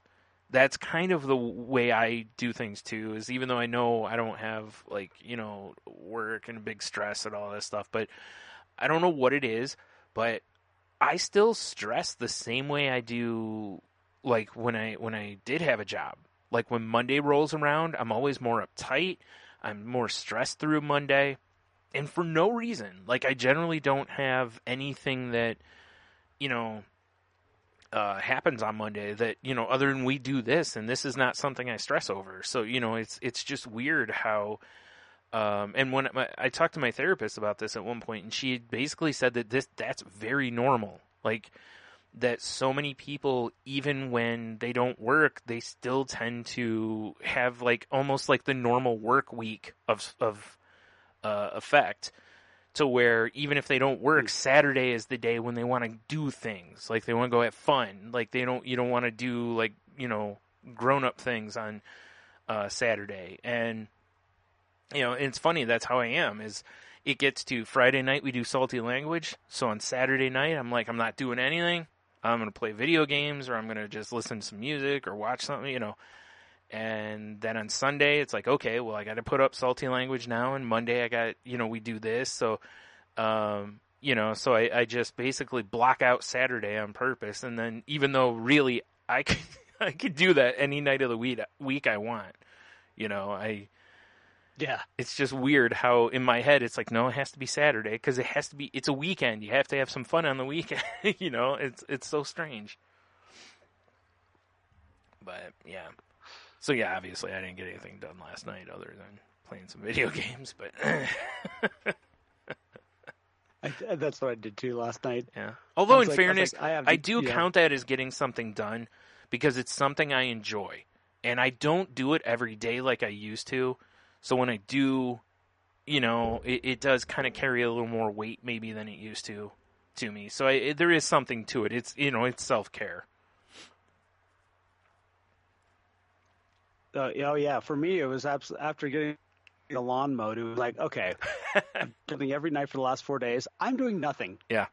that's kind of the way I do things too, is even though I know I don't have, like, work and big stress and all this stuff, but I don't know what it is, but I still stress the same way I do, like, when I did have a job. Like, when Monday rolls around, I'm always more uptight, I'm more stressed through Monday. And for no reason. Like, I generally don't have anything that, happens on Monday that, other than we do this, and this is not something I stress over. So, it's just weird how, and when I talked to my therapist about this at one point, and she basically said that that's very normal. Like, that so many people, even when they don't work, they still tend to have, like, almost like the normal work week of effect, to where even if they don't work, Saturday is the day when they want to do things. Like, they want to go have fun. Like, you don't want to do, like, grown-up things on Saturday. And, it's funny, that's how I am, is it gets to Friday night, we do Salty Language. So on Saturday night, I'm like, I'm not doing anything. I'm going to play video games, or I'm going to just listen to some music or watch something, And then on Sunday, it's like, okay, well, I got to put up Salty Language now. And Monday, I got, we do this. So, so I just basically block out Saturday on purpose. And then even though really I could do that any night of the week I want, yeah, it's just weird how in my head, it's like, no, it has to be Saturday because it's a weekend. You have to have some fun on the weekend. It's so strange. But yeah. So yeah, obviously I didn't get anything done last night other than playing some video games, but that's what I did too last night. Yeah. Although in fairness, I do count that as getting something done because it's something I enjoy, and I don't do it every day like I used to. So when I do, it does kind of carry a little more weight maybe than it used to me. So there is something to it. It's it's self-care. Yeah, for me, it was after getting the lawn mowed, it was like, okay, I'm doing every night for the last 4 days. I'm doing nothing. Yeah.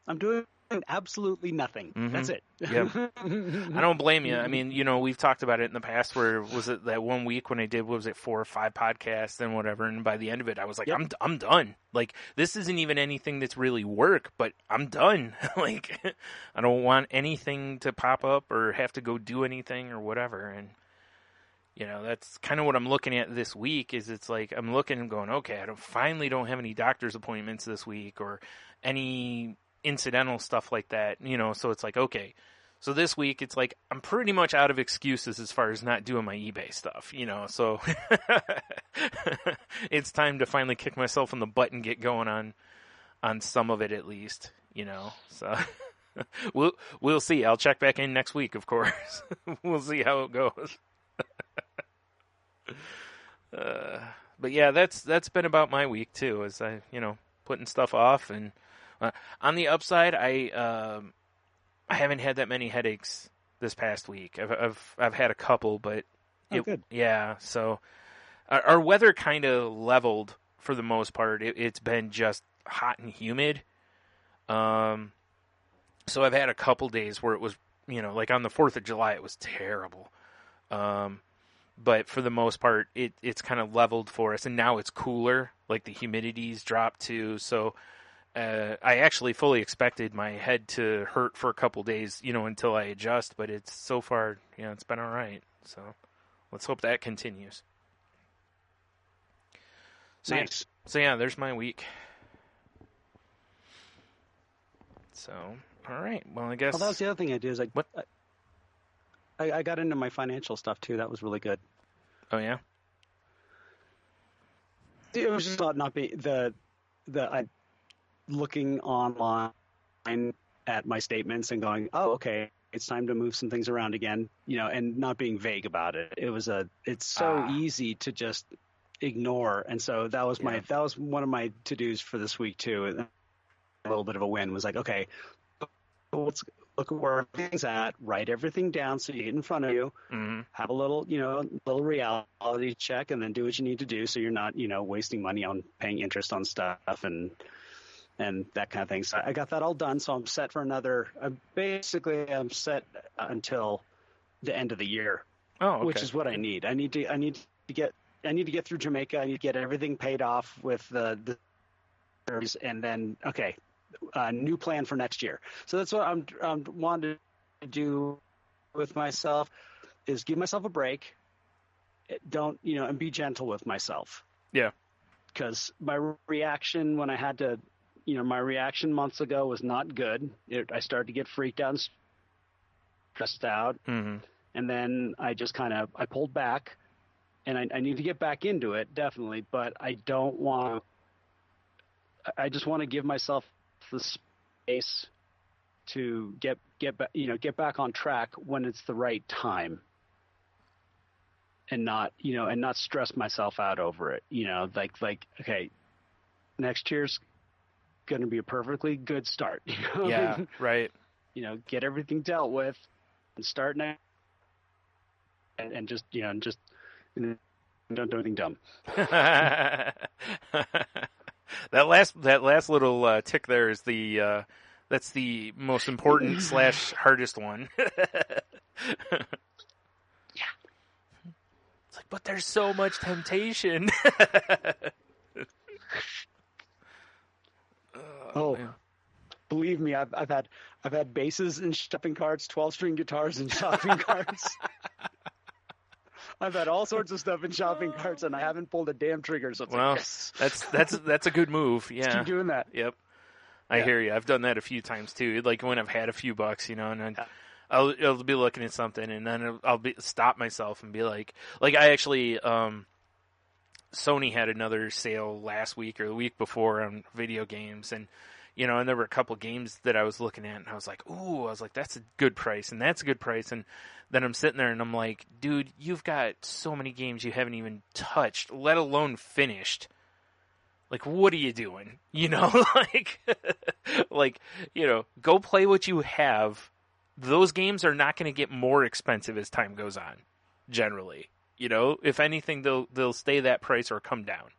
I'm doing absolutely nothing. Mm-hmm. That's it. Yeah. I don't blame you. I mean, we've talked about it in the past where was it that one week when I did, 4 or 5 podcasts and whatever, and by the end of it, I was like, yep. I'm done. Like, this isn't even anything that's really work, but I'm done. Like, I don't want anything to pop up or have to go do anything or whatever, and that's kind of what I'm looking at this week. Is it's like I'm looking and going, okay, I finally don't have any doctor's appointments this week or any incidental stuff like that. So it's like, okay, So this week, it's like I'm pretty much out of excuses as far as not doing my eBay stuff, so it's time to finally kick myself in the butt and get going on some of it at least, so we'll see. I'll check back in next week, of course. We'll see how it goes. But yeah, that's been about my week too, as I, putting stuff off. And on the upside, I haven't had that many headaches this past week. I've had a couple, but good. Yeah. So our weather kind of leveled for the most part. It's been just hot and humid. So I've had a couple days where it was, like on the 4th of July, it was terrible. But for the most part, it's kind of leveled for us, and now it's cooler. Like the humidity's dropped too, so I actually fully expected my head to hurt for a couple days, until I adjust. But it's so far, it's been all right. So let's hope that continues. So nice. Yeah, there's my week. So all right, well I guess. Well, that was the other thing I did. Is what? I got into my financial stuff too. That was really good. Oh yeah. It was just not being looking online at my statements and going, oh, okay, it's time to move some things around again, and not being vague about it. It's so easy to just ignore, and so that was one of my to-dos for this week too. And a little bit of a win was like, okay, let's look at where everything's at, write everything down so you get in front of you, have a little, little reality check, and then do what you need to do so you're not, wasting money on paying interest on stuff and that kind of thing. So I got that all done, so I'm set for I'm set until the end of the year. Oh, okay. Which is what I need. I need to get through Jamaica. I need to get everything paid off with the and then new plan for next year. So that's what I'm wanting to do with myself, is give myself a break. Don't, and be gentle with myself. Yeah. Because my reaction when I had to, my reaction months ago was not good. I started to get freaked out and stressed out. Mm-hmm. And then I just I pulled back, and I need to get back into it, definitely. But I just want to give myself the space to get back on track when it's the right time, and not stress myself out over it. Like okay, next year's going to be a perfectly good start. Yeah, right. Get everything dealt with and start now, and just don't do anything dumb. That last little tick there is that's the most important / hardest one. Yeah. It's like, but there's so much temptation. Man. Believe me, I've had basses in shopping carts, 12-string guitars in shopping carts. I've had all sorts of stuff in shopping carts, and I haven't pulled a damn trigger. So yes. That's a good move. Yeah, just keep doing that. Yep, I hear you. I've done that a few times too. Like when I've had a few bucks, and I'll be looking at something, and then I'll stop myself and be like I actually Sony had another sale last week or the week before on video games, and and there were a couple games that I was looking at, and I was like, that's a good price, and that's a good price, and then I'm sitting there and I'm like, dude, you've got so many games you haven't even touched, let alone finished. Like, what are you doing? Go play what you have. Those games are not going to get more expensive as time goes on, generally. If anything, they'll stay that price or come down,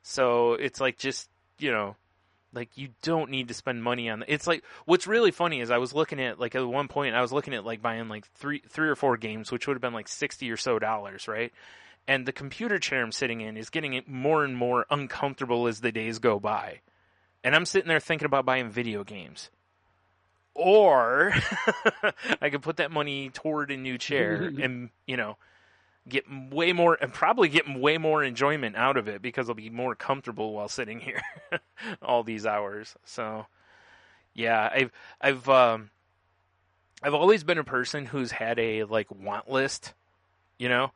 So it's like, just, like, you don't need to spend money on it's like, what's really funny is I was looking at, like, at one point, I was looking at, like, buying, like, three or four games, which would have been, like, $60 or so, right? And the computer chair I'm sitting in is getting more and more uncomfortable as the days go by. And I'm sitting there thinking about buying video games. Or I could put that money toward a new chair and, get way more and probably get way more enjoyment out of it because I'll be more comfortable while sitting here all these hours. So yeah, I've I've always been a person who's had a like want list, you know,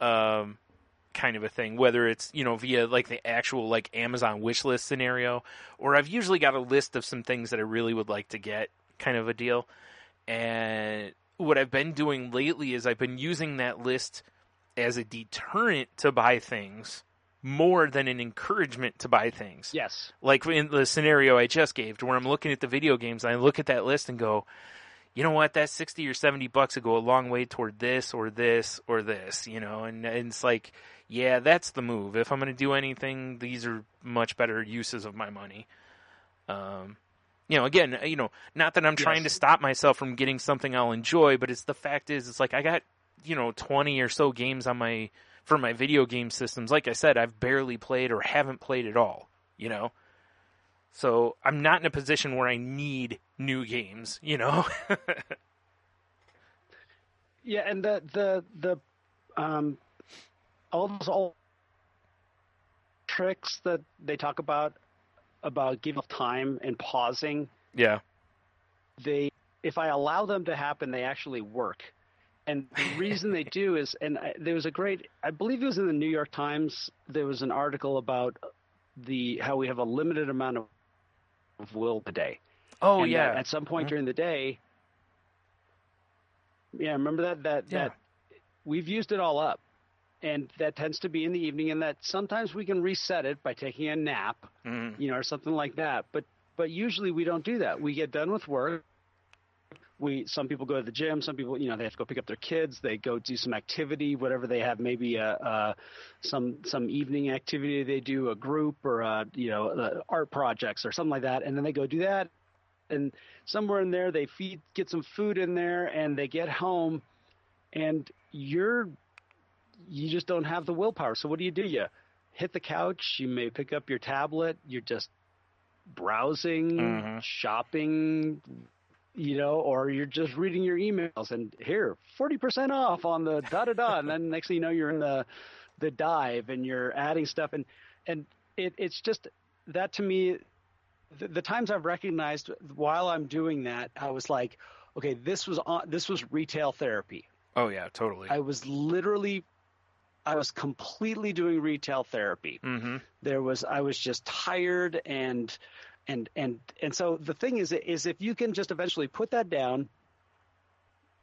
kind of a thing, whether it's, you know, via like the actual like Amazon wish list scenario, or I've usually got a list of some things that I really would like to get, kind of a deal. And what I've been doing lately is I've been using that list as a deterrent to buy things more than an encouragement to buy things. Yes. Like in the scenario I just gave, where I'm looking at the video games and I look at that list and go, you know what, that $60 or $70 would go a long way toward this or this or this, you know, and it's like, yeah, that's the move. If I'm going to do anything, these are much better uses of my money. You know, again, you know, not that I'm trying to stop myself from getting something I'll enjoy, but it's the fact is, it's like I got, you know, 20 or so games on for my video game systems. Like I said, I've barely played or haven't played at all, you know. So I'm not in a position where I need new games, you know. Yeah, and the all those old tricks that they talk about giving time and pausing. Yeah. If I allow them to happen, they actually work. And the reason they do is, there was I believe it was in the New York Times, there was an article about how we have a limited amount of will today. Oh, and yeah. At some point during the day, remember that we've used it all up. And that tends to be in the evening, and that sometimes we can reset it by taking a nap, you know, or something like that. But usually we don't do that. We get done with work. Some people go to the gym. Some people, you know, they have to go pick up their kids. They go do some activity, whatever they have, maybe some evening activity they do, a group or art projects or something like that. And then they go do that, and somewhere in there they get some food in there, and they get home, and you just don't have the willpower. So what do? You hit the couch, you may pick up your tablet, you're just browsing, shopping, you know, or you're just reading your emails, and here, 40% off on the da-da-da, and then next thing you know, you're in the dive, and you're adding stuff, and it's just, that to me, the times I've recognized while I'm doing that, I was like, okay, this was retail therapy. Oh, yeah, totally. I was completely doing retail therapy. I was just tired, and so the thing is if you can just eventually put that down,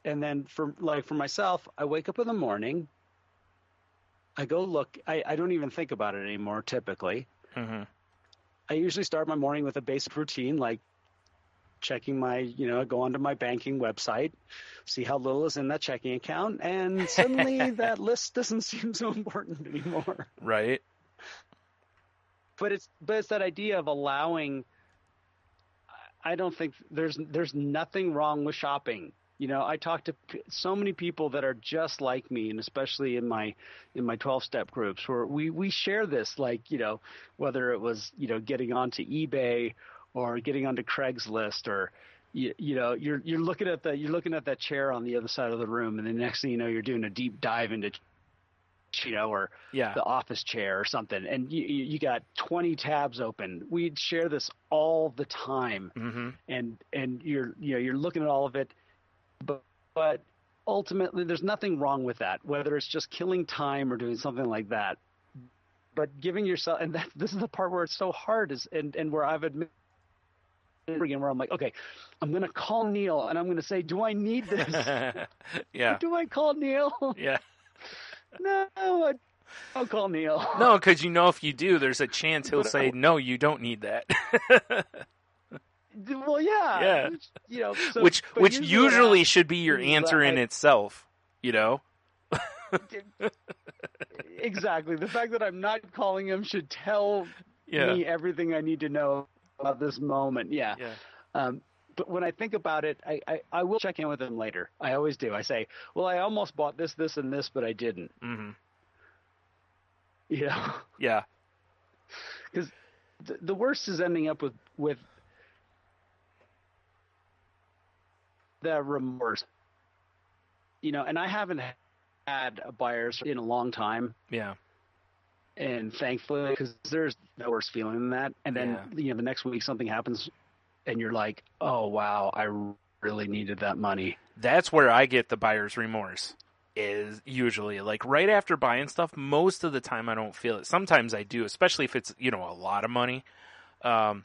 and then for myself, I wake up in the morning, I go look, I don't even think about it anymore typically. I usually start my morning with a basic routine, like checking go onto my banking website, see how little is in that checking account, and suddenly that list doesn't seem so important anymore. Right. But it's that idea of allowing. I don't think there's nothing wrong with shopping. You know, I talk to so many people that are just like me, and especially in my 12-step groups, where we share this, like, you know, whether it was, you know, getting onto eBay or getting onto Craigslist, or you know, you're looking at that chair on the other side of the room, and the next thing you know, you're doing a deep dive into, you know, or the office chair or something, and you got 20 tabs open. We'd share this all the time, and you're looking at all of it, but ultimately there's nothing wrong with that, whether it's just killing time or doing something like that. But giving yourself, and this is the part where it's so hard, and where I've admitted again, where I'm like, okay, I'm going to call Neil, and I'm going to say, do I need this? Yeah. Do I call Neil? Yeah. No, I'll call Neil. No, because you know if you do, there's a chance he'll say, no, you don't need that. Well, yeah. Yeah. You know, so, which usually should be your answer in itself, you know? Exactly. The fact that I'm not calling him should tell me everything I need to know about this moment. Yeah. But when I think about it, I will check in with him later. I always do. I say, well, I almost bought this, and this, but I didn't. You know? Yeah. Because the worst is ending up with the remorse. You know, and I haven't had a buyer's in a long time. Yeah. And thankfully, because there's no worse feeling than that. And then, you know, the next week something happens, and you're like, oh, wow, I really needed that money. That's where I get the buyer's remorse. Is usually like right after buying stuff. Most of the time I don't feel it. Sometimes I do, especially if it's, a lot of money. But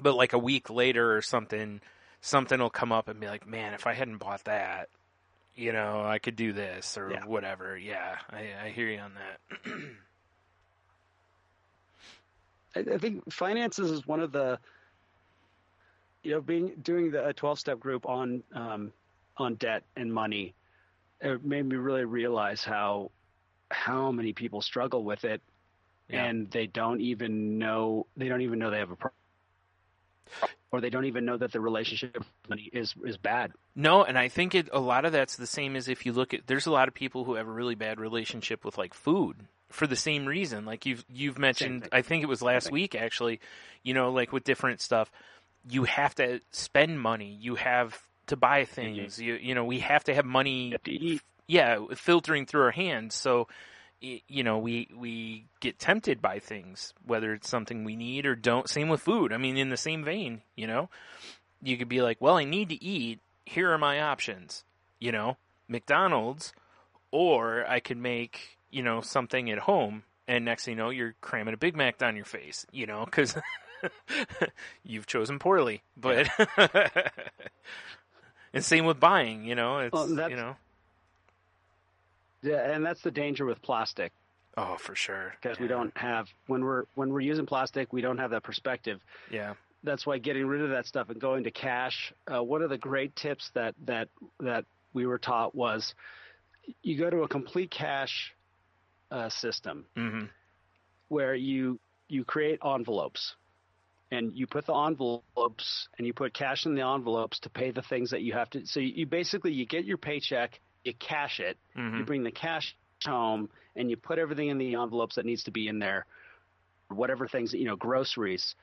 like a week later or something will come up and be like, man, if I hadn't bought that, I could do this or whatever. Yeah, I hear you on I that. think finances is one of the, doing a 12-step group on debt and money. It made me really realize how many people struggle with it, and they don't even know they have a problem, or they don't even know that the relationship with money is bad. No, and I think a lot of that's the same as if you look at. There's a lot of people who have a really bad relationship with like food for the same reason. Like you've mentioned, I think it was last week actually. Like with different stuff, you have to spend money. You have to buy things. We have to have money. Filtering through our hands. So, we get tempted by things, whether it's something we need or don't. Same with food. I mean, in the same vein, you could be like, well, I need to eat. Here are my options. McDonald's, or I could make, something at home. And next thing you know, you're cramming a Big Mac down your face, because you've chosen poorly. But and same with buying, it's Yeah, and that's the danger with plastic. Oh, for sure. Because we don't have when we're using plastic, we don't have that perspective. Yeah. That's why getting rid of that stuff and going to cash. One of the great tips that we were taught was you go to a complete cash system, where you create envelopes. And you put the envelopes and you put cash in the envelopes to pay the things that you have to. So you basically, you get your paycheck, you cash it, you bring the cash home, and you put everything in the envelopes that needs to be in there, whatever things, groceries,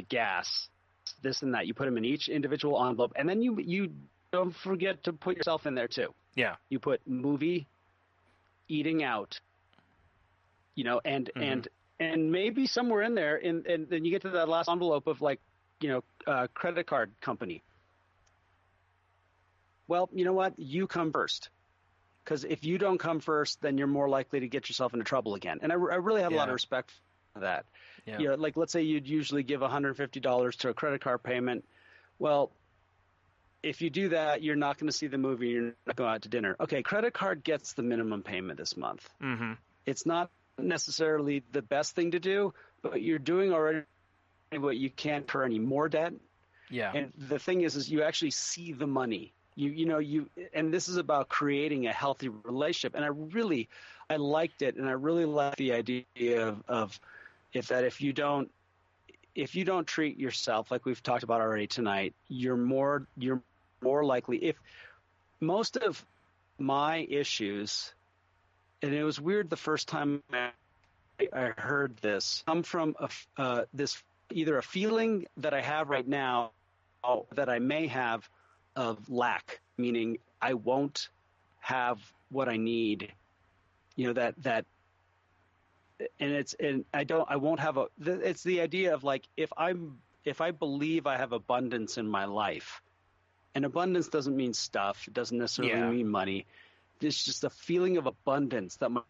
gas, this and that. You put them in each individual envelope, and then you don't forget to put yourself in there too. Yeah. You put movie, eating out, and maybe somewhere in there, and then you get to that last envelope of like, credit card company. Well, you know what? You come first. Because if you don't come first, then you're more likely to get yourself into trouble again. And I really have a lot of respect for that. Yeah. Like let's say you'd usually give $150 to a credit card payment. Well, if you do that, you're not going to see the movie. You're not going out to dinner. Okay, credit card gets the minimum payment this month. Mm-hmm. It's not necessarily the best thing to do, but you're doing already what you can for any more debt. Yeah. And the thing is you actually see the money. And this is about creating a healthy relationship. And I liked it, and I really like the idea of if you don't treat yourself like we've talked about already tonight, you're more likely. If most of my issues, and it was weird the first time I heard this, come from this either a feeling that I have right now that I may have of lack, meaning I won't have what I need, that and I won't have it's the idea of like, if I believe I have abundance in my life, and abundance doesn't mean stuff. It doesn't necessarily mean money. It's just a feeling of abundance that my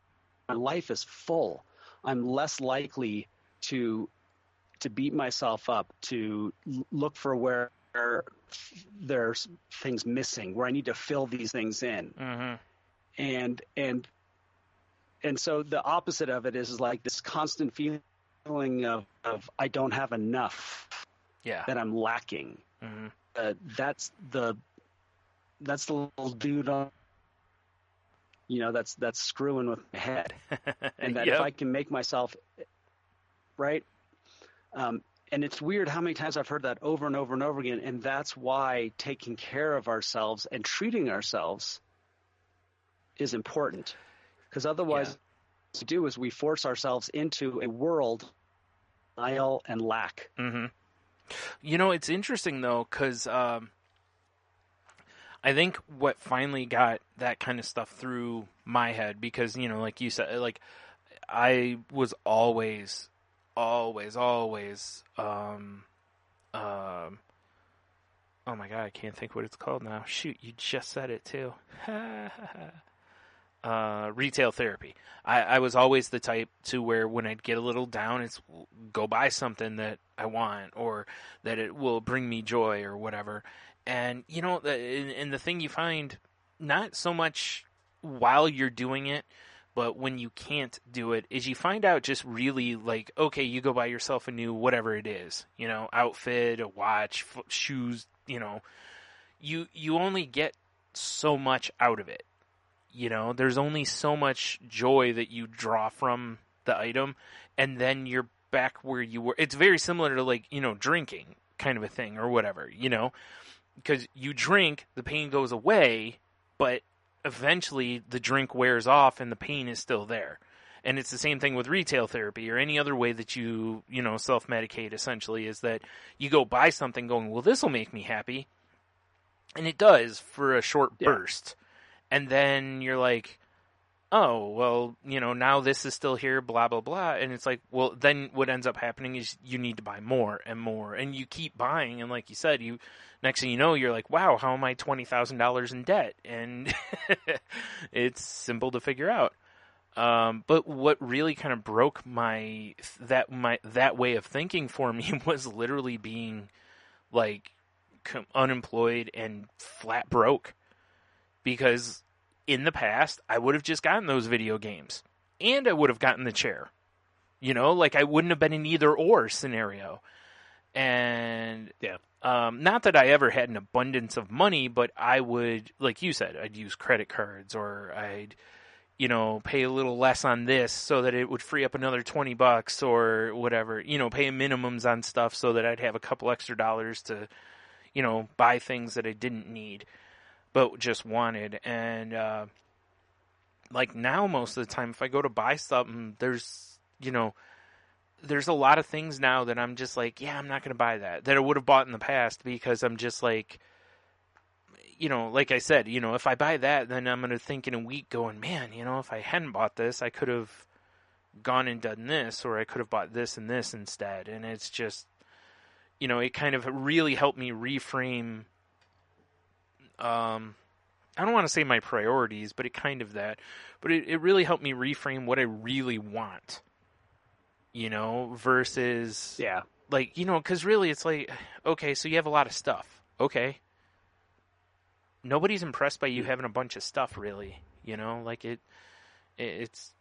life is full. I'm less likely to beat myself up, to look for where there's things missing, where I need to fill these things in. And so the opposite of it is like this constant feeling of I don't have enough, that I'm lacking. That's the little dude on, that's screwing with my head. And that if I can make myself right. And it's weird how many times I've heard that over and over and over again. And that's why taking care of ourselves and treating ourselves is important. Because otherwise, what we do is we force ourselves into a world of denial and lack. It's interesting, though, because I think what finally got that kind of stuff through my head, because, like you said, like I was always oh my God, I can't think what it's called now. Shoot, you just said it too. Retail therapy. I was always the type to where when I'd get a little down, it's go buy something that I want or that it will bring me joy or whatever. And, you know, and the thing you find, not so much while you're doing it, but when you can't do it, is you find out just really like, okay, you go buy yourself a new whatever it is, you know, outfit, a watch, shoes, you know, you only get so much out of it. You know, there's only so much joy that you draw from the item, and then you're back where you were. It's very similar to, like, you know, drinking kind of a thing or whatever, you know, because you drink, the pain goes away, but eventually the drink wears off and the pain is still there. And it's the same thing with retail therapy or any other way that you know, self-medicate, essentially, is that you go buy something going, well, this will make me happy. And it does for a short burst. And then you're like, oh, well, you know, now this is still here, blah, blah, blah. And it's like, well, then what ends up happening is you need to buy more and more. And you keep buying. And like you said, next thing you know, you're like, wow, how am I $20,000 in debt? And it's simple to figure out. But what really kind of broke that way of thinking for me was literally being like unemployed and flat broke. Because in the past, I would have just gotten those video games. And I would have gotten the chair. You know, like I wouldn't have been an either-or scenario. And not that I ever had an abundance of money, but I would, like you said, I'd use credit cards or I'd, you know, pay a little less on this so that it would free up another $20 or whatever. You know, pay minimums on stuff so that I'd have a couple extra dollars to, you know, buy things that I didn't need. But just wanted. And like now most of the time if I go to buy something, there's a lot of things now that I'm just like, yeah, I'm not going to buy that I would have bought in the past, because I'm just like, you know, like I said, you know, if I buy that, then I'm going to think in a week going, man, you know, if I hadn't bought this, I could have gone and done this, or I could have bought this and this instead. And it's just, you know, it kind of really helped me reframe, I don't want to say my priorities, but it kind of that. But it really helped me reframe what I really want, you know, versus, like, you know, because really it's like, okay, so you have a lot of stuff. Okay. Nobody's impressed by you having a bunch of stuff, really, you know, like it's,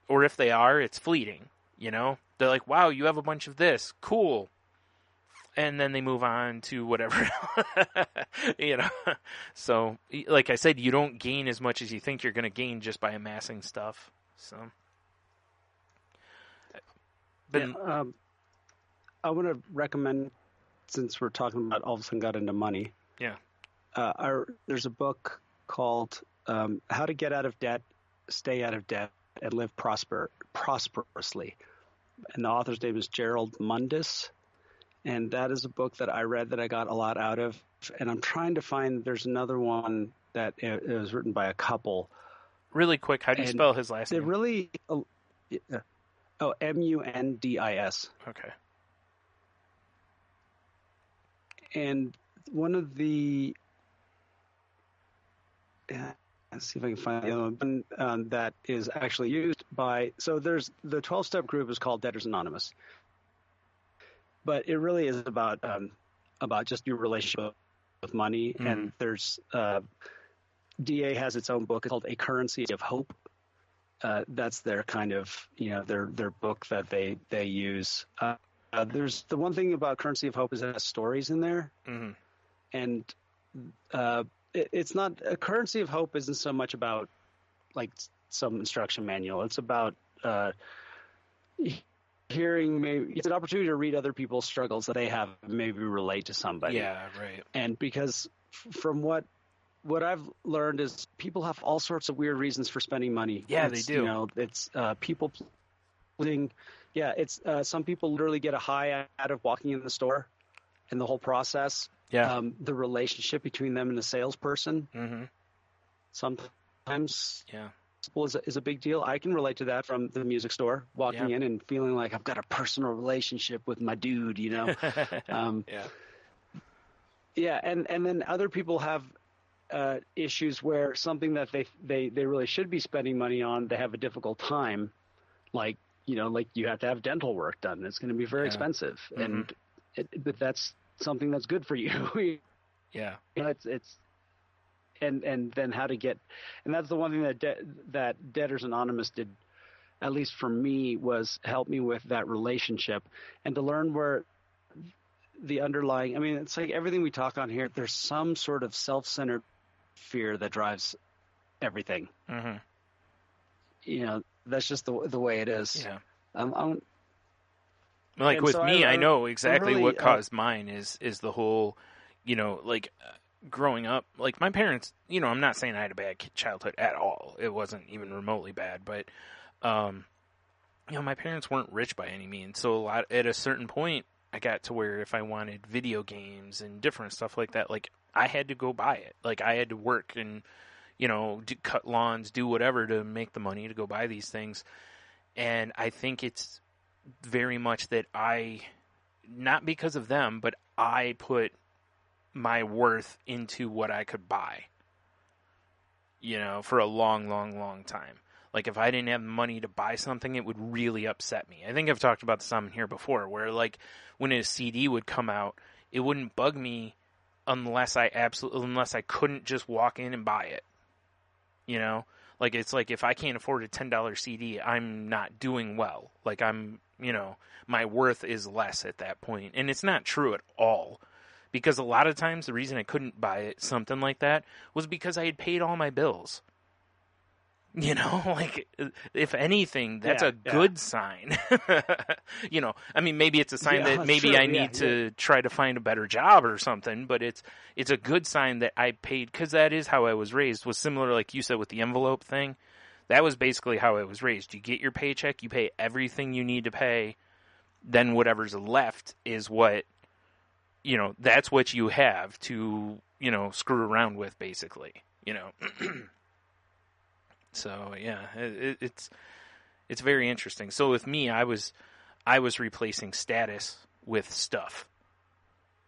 or if they are, it's fleeting, you know. They're like, wow, you have a bunch of this. Cool. And then they move on to whatever, you know. So, like I said, you don't gain as much as you think you're going to gain just by amassing stuff. So, but I want to recommend, since we're talking about all of a sudden got into money. Yeah. There's a book called How to Get Out of Debt, Stay Out of Debt, and Live Prosperously. And the author's name is Gerald Mundis. And that is a book that I read that I got a lot out of. And I'm trying to find, there's another one that it was written by a couple. Really quick, how do you spell his last name? Really, Mundis. Okay. And one of the, let's see if I can find the other one that is actually used by, so there's the 12-step group is called Debtors Anonymous. But it really is about just your relationship with money. Mm-hmm. And there's DA has its own book called A Currency of Hope. That's their kind of, you know, their book that they use. There's the one thing about Currency of Hope is it has stories in there. Mm-hmm. And it's not, a Currency of Hope isn't so much about like some instruction manual. It's about maybe it's an opportunity to read other people's struggles that they have, maybe relate to somebody. Yeah, right. And because from what I've learned is people have all sorts of weird reasons for spending money. Yeah, they do. You know, it's people pleasing. Yeah, it's some people literally get a high out of walking in the store and the whole process. Yeah. The relationship between them and the salesperson. Mm-hmm. Sometimes. Yeah. Is a big deal. I can relate to that from the music store, walking in and feeling like I've got a personal relationship with my dude, you know. Yeah. Yeah, and then other people have issues where something that they really should be spending money on, they have a difficult time, like like you have to have dental work done. It's going to be very expensive, and but that's something that's good for you. Yeah, it's and then how to get, and that's the one thing that Debtors Anonymous did, at least for me, was help me with that relationship and to learn where the underlying, I mean, it's like everything we talk on here, there's some sort of self-centered fear that drives everything. That's just the way it is. Yeah. And with so me, I know exactly really, what caused mine is the whole, growing up, like my parents, I'm not saying I had a bad childhood at all. It wasn't even remotely bad, but, my parents weren't rich by any means. So at a certain point, I got to where if I wanted video games and different stuff like that, like I had to go buy it. Like I had to work and, cut lawns, do whatever to make the money to go buy these things. And I think it's very much that not because of them, but I put my worth into what I could buy, for a long, long, long time. Like if I didn't have money to buy something, it would really upset me. I think I've talked about this on here before, where like when a CD would come out, it wouldn't bug me unless I couldn't just walk in and buy it. Like it's like if I can't afford a $10 CD, I'm not doing well. Like my worth is less at that point. And it's not true at all. Because a lot of times the reason I couldn't buy something like that was because I had paid all my bills. Like if anything, that's a good sign. I mean, maybe it's a sign that maybe I need to try to find a better job or something, but it's a good sign that I paid, because that is how I was raised. Was similar, like you said, with the envelope thing. That was basically how I was raised. You get your paycheck, you pay everything you need to pay, then whatever's left is what, that's what you have to, screw around with, basically, So yeah, it's very interesting. So with me, I was replacing status with stuff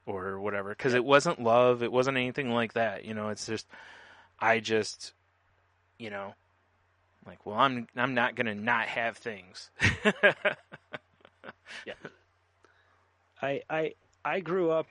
or whatever, because it wasn't love, it wasn't anything like that. It's just like, well, I'm not gonna not have things. Yeah. I grew up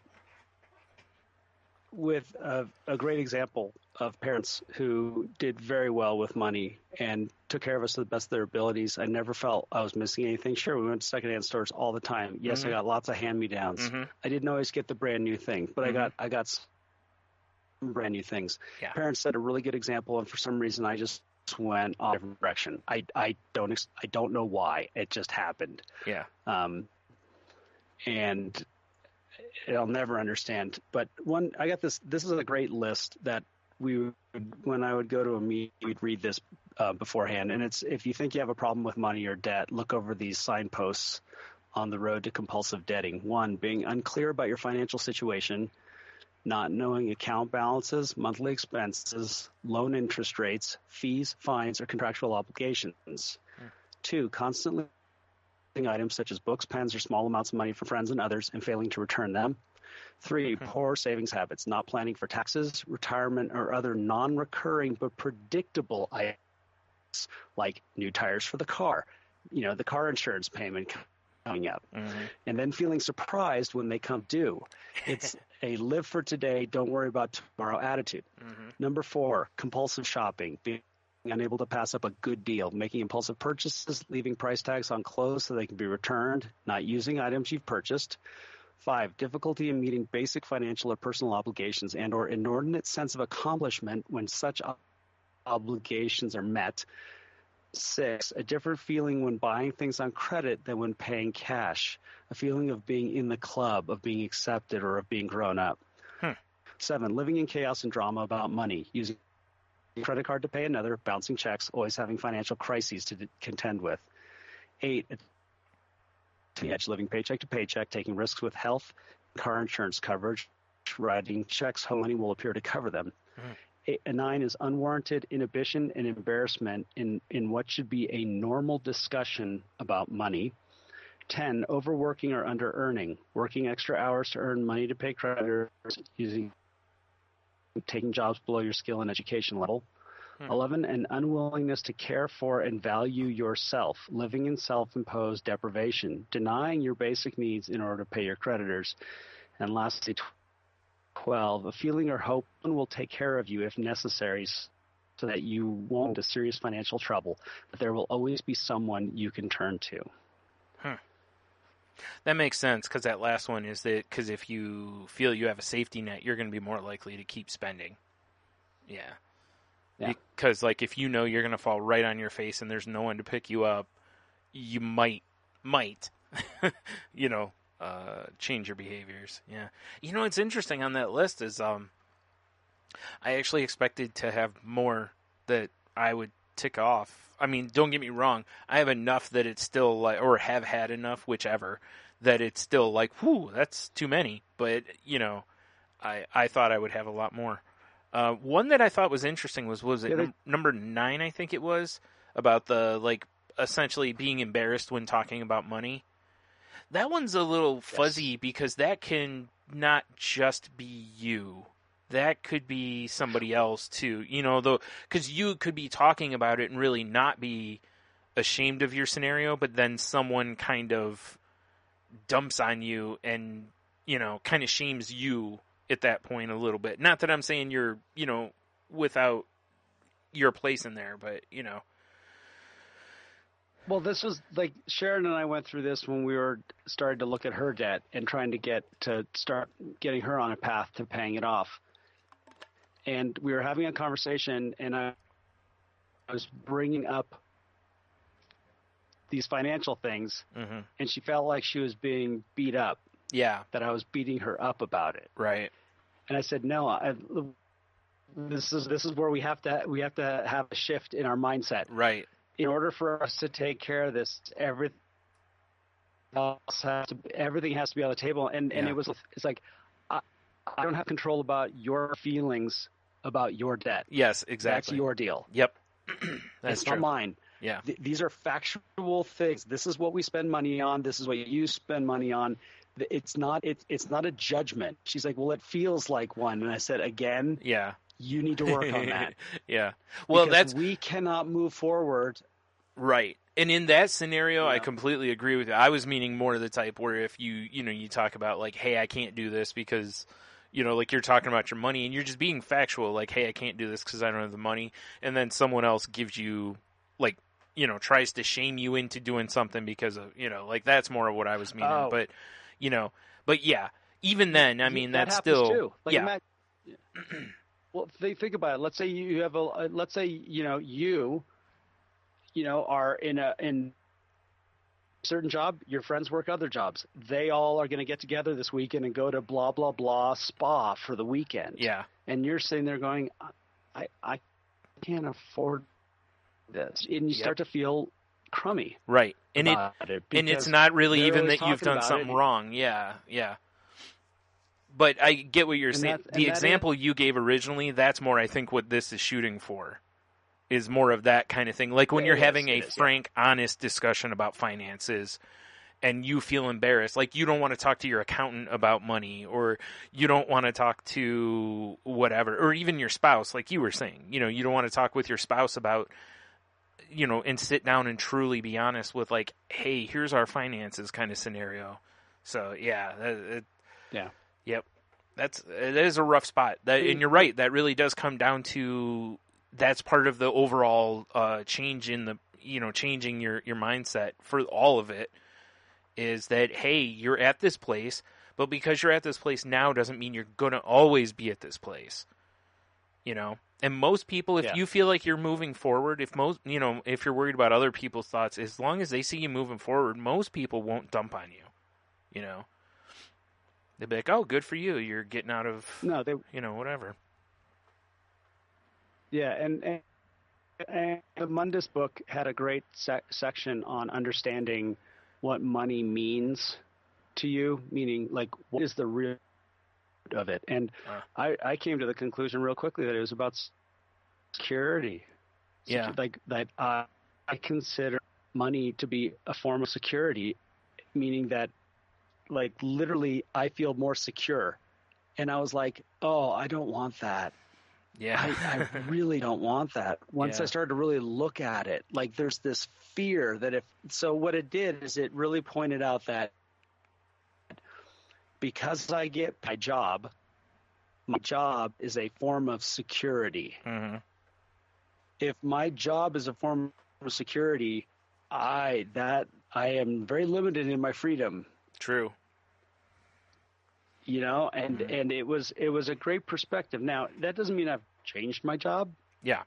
with a great example of parents who did very well with money and took care of us to the best of their abilities. I never felt I was missing anything. Sure, we went to secondhand stores all the time. Yes, I got lots of hand-me-downs. I didn't always get the brand new thing, but I got some brand new things. Yeah. Parents set a really good example, and for some reason, I just went off a different direction. I don't know why. It just happened. Yeah. And I'll never understand. But I got this. This is a great list that when I would go to a meeting, we'd read this beforehand. And it's, if you think you have a problem with money or debt, look over these signposts on the road to compulsive debting. 1, being unclear about your financial situation, not knowing account balances, monthly expenses, loan interest rates, fees, fines, or contractual obligations. 2, constantly items such as books, pens, or small amounts of money from friends and others and failing to return them. 3, poor savings habits, not planning for taxes, retirement, or other non-recurring but predictable items like new tires for the car, the car insurance payment coming up, and then feeling surprised when they come due. It's a live for today, don't worry about tomorrow attitude. Number 4, compulsive shopping, being unable to pass up a good deal, making impulsive purchases, leaving price tags on clothes so they can be returned, not using items you've purchased. 5, difficulty in meeting basic financial or personal obligations and or inordinate sense of accomplishment when such obligations are met. 6, a different feeling when buying things on credit than when paying cash, a feeling of being in the club, of being accepted, or of being grown up. 7, living in chaos and drama about money, using a credit card to pay another, bouncing checks, always having financial crises to contend with. 8, the edge, living paycheck to paycheck, taking risks with health, car insurance coverage, writing checks, home money will appear to cover them. 9 is unwarranted inhibition and embarrassment in what should be a normal discussion about money. 10, overworking or under-earning, working extra hours to earn money to pay creditors, taking jobs below your skill and education level. 11, an unwillingness to care for and value yourself, living in self-imposed deprivation, denying your basic needs in order to pay your creditors. And lastly, 12, a feeling or hope one will take care of you if necessary so that you won't into serious financial trouble, but there will always be someone you can turn to. That makes sense, because that last one is that because if you feel you have a safety net, you're going to be more likely to keep spending. Yeah. Because, like, if you know you're going to fall right on your face and there's no one to pick you up, you might, change your behaviors. Yeah. You know, what's interesting on that list is I actually expected to have more that I would tick off. I mean, don't get me wrong. I have enough that it's still like, or have had enough, whichever, that it's still like, whew, that's too many. But, you know, I thought I would have a lot more. One that I thought was interesting was it number 9, I think it was, about the, like, essentially being embarrassed when talking about money. That one's a little fuzzy because that can not just be you. That could be somebody else too, you know, though, because you could be talking about it and really not be ashamed of your scenario, but then someone kind of dumps on you and, you know, kind of shames you at that point a little bit. Not that I'm saying you're, you know, without your place in there, but, you know. Well, this was like Sharon and I went through this when we were starting to look at her debt and trying to start getting her on a path to paying it off. And we were having a conversation, and I was bringing up these financial things, and she felt like she was being beat up. Yeah. That I was beating her up about it. Right. And I said, no, this is where we have to have a shift in our mindset. Right. In order for us to take care of this, everything has to be on the table. And it's like, I don't have control about your feelings about your debt. Yes, exactly. That's your deal. Yep. That's not mine. Yeah. These are factual things. This is what we spend money on. This is what you spend money on. It's not a judgment. She's like, well, it feels like one. And I said, again, you need to work on that. Yeah. Well, because we cannot move forward. Right. And in that scenario, I completely agree with you. I was meaning more of the type where if you talk about like, hey, I can't do this because, you know, like you're talking about your money and you're just being factual. Like, hey, I can't do this because I don't have the money. And then someone else gives you like, you know, tries to shame you into doing something because of, you know, like that's more of what I was meaning. But, you know, yeah, even then, I mean, that's still, too. Like, well, think about it. Let's say you have let's say, you are in a certain job, your friends work other jobs. They all are going to get together this weekend and go to blah, blah, blah spa for the weekend. Yeah. And you're sitting there going, I can't afford this. And you start to feel crummy. Right. And it's not really even that you've done something wrong. Yeah. Yeah. But I get what you're saying. The example you gave originally, that's more, I think, what this is shooting for. Is more of that kind of thing. Like when you're having a frank, honest discussion about finances and you feel embarrassed, like you don't want to talk to your accountant about money, or you don't want to talk to whatever, or even your spouse, like you were saying, you don't want to talk with your spouse about, and sit down and truly be honest with like, hey, here's our finances kind of scenario. So yep. It is a rough spot. And you're right. That really does come down to, that's part of the overall change in the, changing your mindset for all of it, is that, hey, you're at this place, but because you're at this place now doesn't mean you're going to always be at this place, And most people, if you feel like you're moving forward, if you're worried about other people's thoughts, as long as they see you moving forward, most people won't dump on you, They'll be like, oh, good for you. You're getting out of, whatever. Yeah, and the Mundus book had a great section on understanding what money means to you, meaning like what is the real of it. And I came to the conclusion real quickly that it was about security. Yeah, like that I consider money to be a form of security meaning that, like, literally I feel more secure. And I was like, oh, I don't want that. Yeah. I really don't want that. Once Yeah. I started to really look at it, like, there's this fear that so what it did is it really pointed out that because I get my job is a form of security. Mm-hmm. If my job is a form of security, I am very limited in my freedom. True. You know, and it was a great perspective. Now, that doesn't mean I've changed my job. Yeah.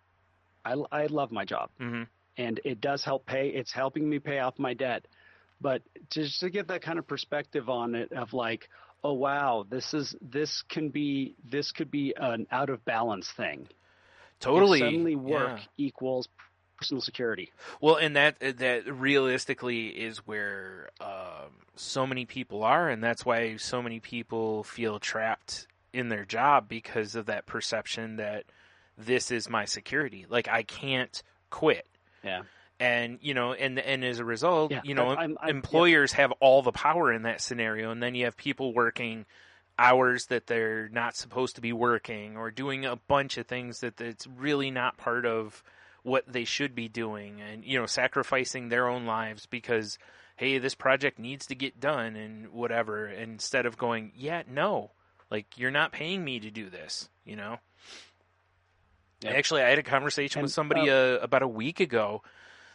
I love my job, Mm-hmm. and it does help pay. It's helping me pay off my debt. But just to get that kind of perspective on it, of like, oh wow, this could be an out of balance thing. Totally. If suddenly work Yeah. equals personal security. Well, and that realistically is where so many people are, and that's why so many people feel trapped in their job, because of that perception that this is my security. Like, I can't quit. Yeah. And, you know, and as a result, Yeah, you know, I'm- employers have all the power in that scenario, and then you have people working hours that they're not supposed to be working, or doing a bunch of things that's really not part of what they should be doing, and, you know, sacrificing their own lives because, hey, this project needs to get done and whatever, instead of going, yeah, no, like, you're not paying me to do this, you know? Yeah. Actually, I had a conversation with somebody about a week ago.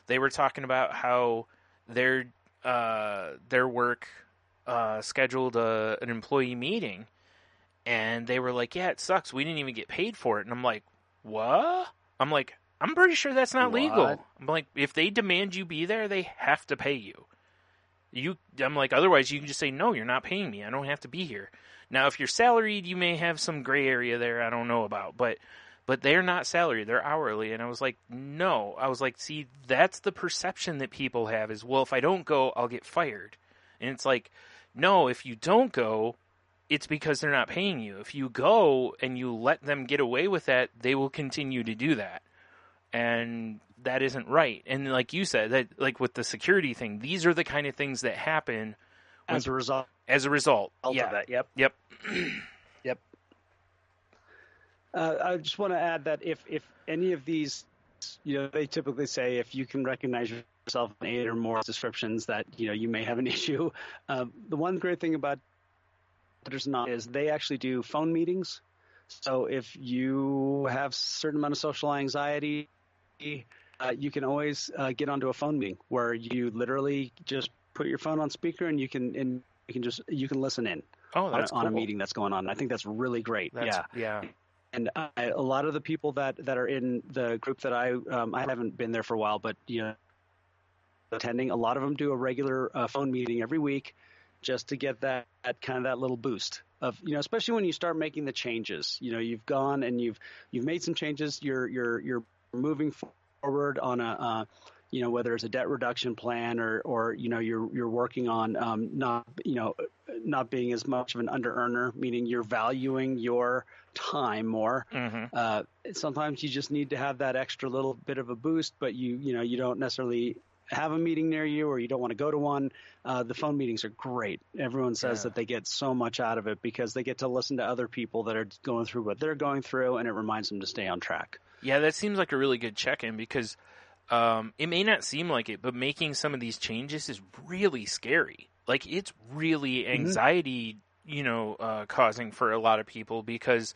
They were talking about how their work scheduled an employee meeting, and they were like, yeah, it sucks. We didn't even get paid for it. And I'm like, what? I'm like, I'm pretty sure that's not legal. What? I'm like, if they demand you be there, they have to pay you. I'm like, otherwise you can just say, no, you're not paying me. I don't have to be here. Now, if you're salaried, you may have some gray area there I don't know about, but they're not salaried, they're hourly. And I was like, no. I was like, see, that's the perception that people have is, well, if I don't go, I'll get fired. And it's like, no, if you don't go, it's because they're not paying you. If you go and you let them get away with that, they will continue to do that. And that isn't right. And like you said, that, like with the security thing, these are the kind of things that happen As a result. Yeah. Of that. Yep. Yep. Yep. I just want to add that if any of these, you know, they typically say if you can recognize yourself in 8 or more descriptions that, you know, you may have an issue. The one great thing about There's Not is they actually do phone meetings. So if you have a certain amount of social anxiety, you can always get onto a phone meeting where you literally just put your phone on speaker and you can listen in Oh, that's on a cool. meeting that's going on. I think that's really great. Yeah. And a lot of the people that are in the group that I haven't been there for a while, but, you know, attending, a lot of them do a regular phone meeting every week just to get that little boost of, you know, especially when you start making the changes. You know, you've gone and you've made some changes. You're moving forward on a you know, whether it's a debt reduction plan or you know, you're working on not being as much of an under earner, meaning you're valuing your time more. Mm-hmm. Sometimes you just need to have that extra little bit of a boost, but you don't necessarily have a meeting near you, or you don't want to go to one. The phone meetings are great. Everyone says that they get so much out of it because they get to listen to other people that are going through what they're going through, and it reminds them to stay on track. Yeah, that seems like a really good check-in because it may not seem like it, but making some of these changes is really scary. Like, it's really anxiety, you know, causing for a lot of people because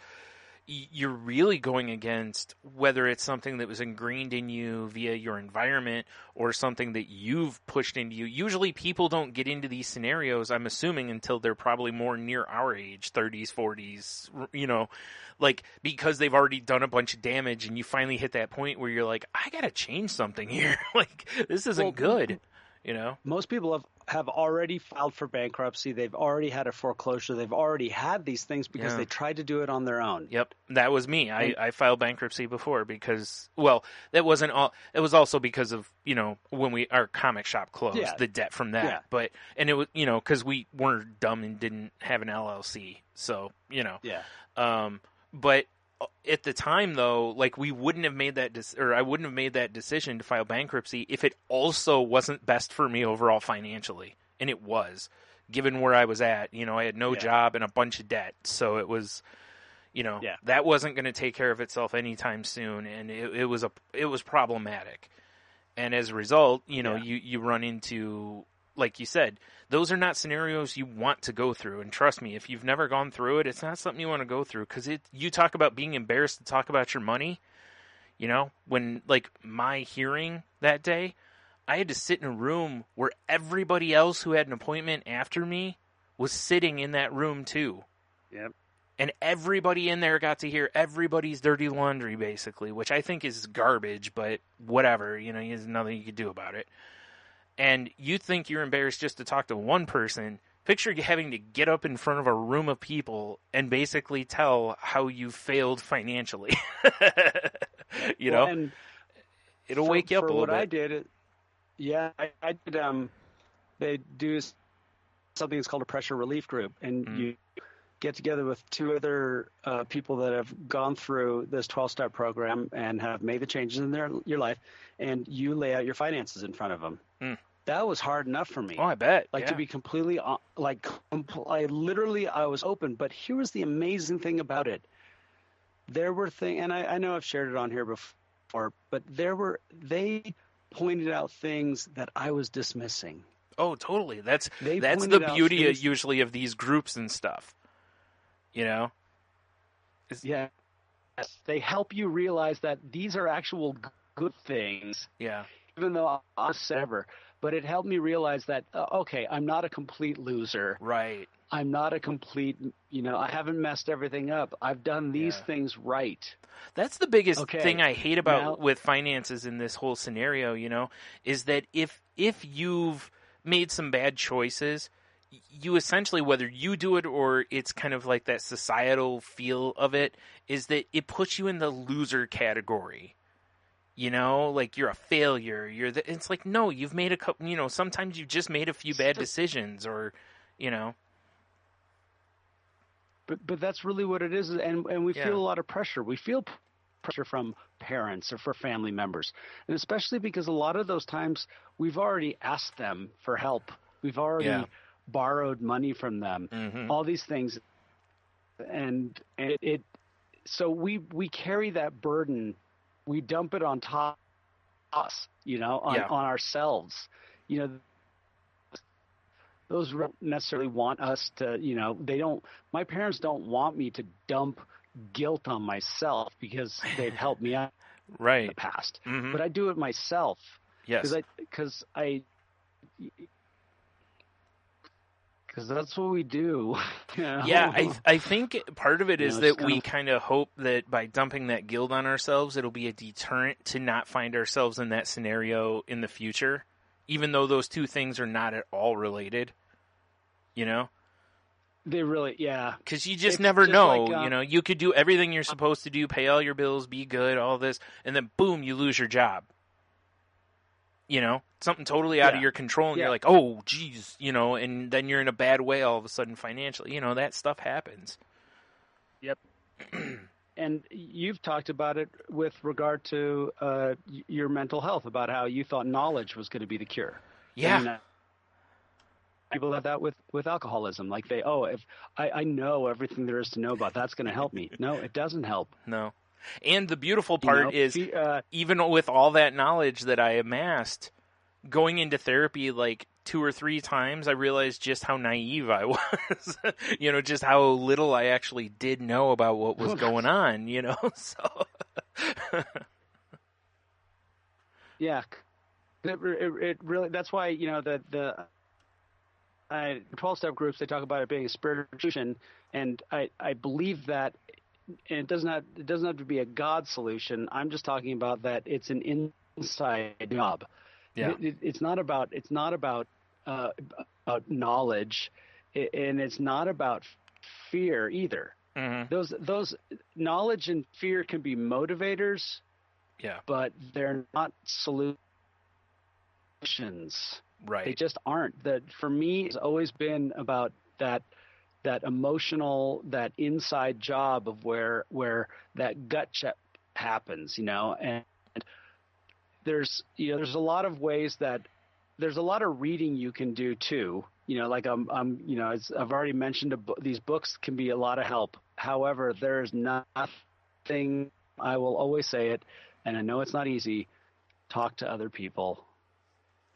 you're really going against whether it's something that was ingrained in you via your environment or something that you've pushed into you. Usually people don't get into these scenarios, I'm assuming, until they're probably more near our age, 30s, 40s, you know, like because they've already done a bunch of damage and you finally hit that point where you're like, I gotta change something here. Like, this isn't good, you know? Most people have already filed for bankruptcy. They've already had a foreclosure. They've already had these things because they tried to do it on their own. Yep, that was me. I filed bankruptcy before because, well, that wasn't all. It was also because of, you know, when our comic shop closed, the debt from that. Yeah. But and it was, you know, because we weren't dumb and didn't have an LLC, so you know. Yeah. But at the time, though, like we wouldn't have made that, I wouldn't have made that decision to file bankruptcy if it also wasn't best for me overall financially. And it was, given where I was at. I had no job and a bunch of debt. So it was, that wasn't going to take care of itself anytime soon. And it was problematic. And as a result, you run into, like you said, those are not scenarios you want to go through. And trust me, if you've never gone through it, it's not something you want to go through. Because you talk about being embarrassed to talk about your money. When, like, my hearing that day, I had to sit in a room where everybody else who had an appointment after me was sitting in that room too. Yep. And everybody in there got to hear everybody's dirty laundry, basically, which I think is garbage, but whatever, there's nothing you could do about it. And you think you're embarrassed just to talk to one person. Picture having to get up in front of a room of people and basically tell how you failed financially. And it'll wake you up a little what bit. I did, I did. They do something that's called a pressure relief group, and you get together with two other people that have gone through this 12-step program and have made the changes in your life, and you lay out your finances in front of them. That was hard enough for me. Oh, I bet. To be completely, I was open. But here was the amazing thing about it. There were things, and I know I've shared it on here before, but they pointed out things that I was dismissing. Oh, totally. That's the beauty usually of these groups and stuff. Yeah. They help you realize that these are actual good things. Yeah. Even though I was ever. But it helped me realize that, okay, I'm not a complete loser. Right. I'm not a complete, I haven't messed everything up. I've done these things right. That's the biggest thing I hate about with finances in this whole scenario, is that if you've made some bad choices, you essentially, whether you do it or it's kind of like that societal feel of it, is that it puts you in the loser category. Like you're a failure. It's like, no, you've made a couple, sometimes you've just made a few bad decisions or, But that's really what it is. And we feel a lot of pressure. We feel pressure from parents or for family members. And especially because a lot of those times we've already asked them for help. We've already borrowed money from them, all these things. And so we carry that burden. We dump it on top of us, on ourselves. Those don't necessarily want us to, my parents don't want me to dump guilt on myself because they've helped me out in the past. But I do it myself. Yes. Because that's what we do. Yeah, I think part of it is that we kind of hope that by dumping that guilt on ourselves, it'll be a deterrent to not find ourselves in that scenario in the future, even though those two things are not at all related. They really, because you just never know. Like, you could do everything you're supposed to do, pay all your bills, be good, all this, and then boom, you lose your job. Something totally out of your control, and you're like, oh, geez, and then you're in a bad way all of a sudden financially. That stuff happens. Yep. And you've talked about it with regard to your mental health, about how you thought knowledge was going to be the cure. Yeah. And, people have that with alcoholism. Like if I know everything there is to know about, that's going to help me. No, it doesn't help. No. And the beautiful part is, even with all that knowledge that I amassed, going into therapy like 2 or 3 times, I realized just how naive I was. Just how little I actually did know about what was going on, so. Yeah. It really, that's why, the 12-step groups, they talk about it being a spiritual solution, and I believe that. And it doesn't have to be a God solution. I'm just talking about that it's an inside job. Yeah. It's not about knowledge, and it's not about fear either. Those knowledge and fear can be motivators. Yeah. But they're not solutions. Right. They just aren't. That for me, it's always been about that emotional, that inside job of where that gut check happens, and there's a lot of ways that there's a lot of reading you can do too. You know, like I've already mentioned, these books can be a lot of help. However, there's nothing. I will always say it, and I know it's not easy. Talk to other people.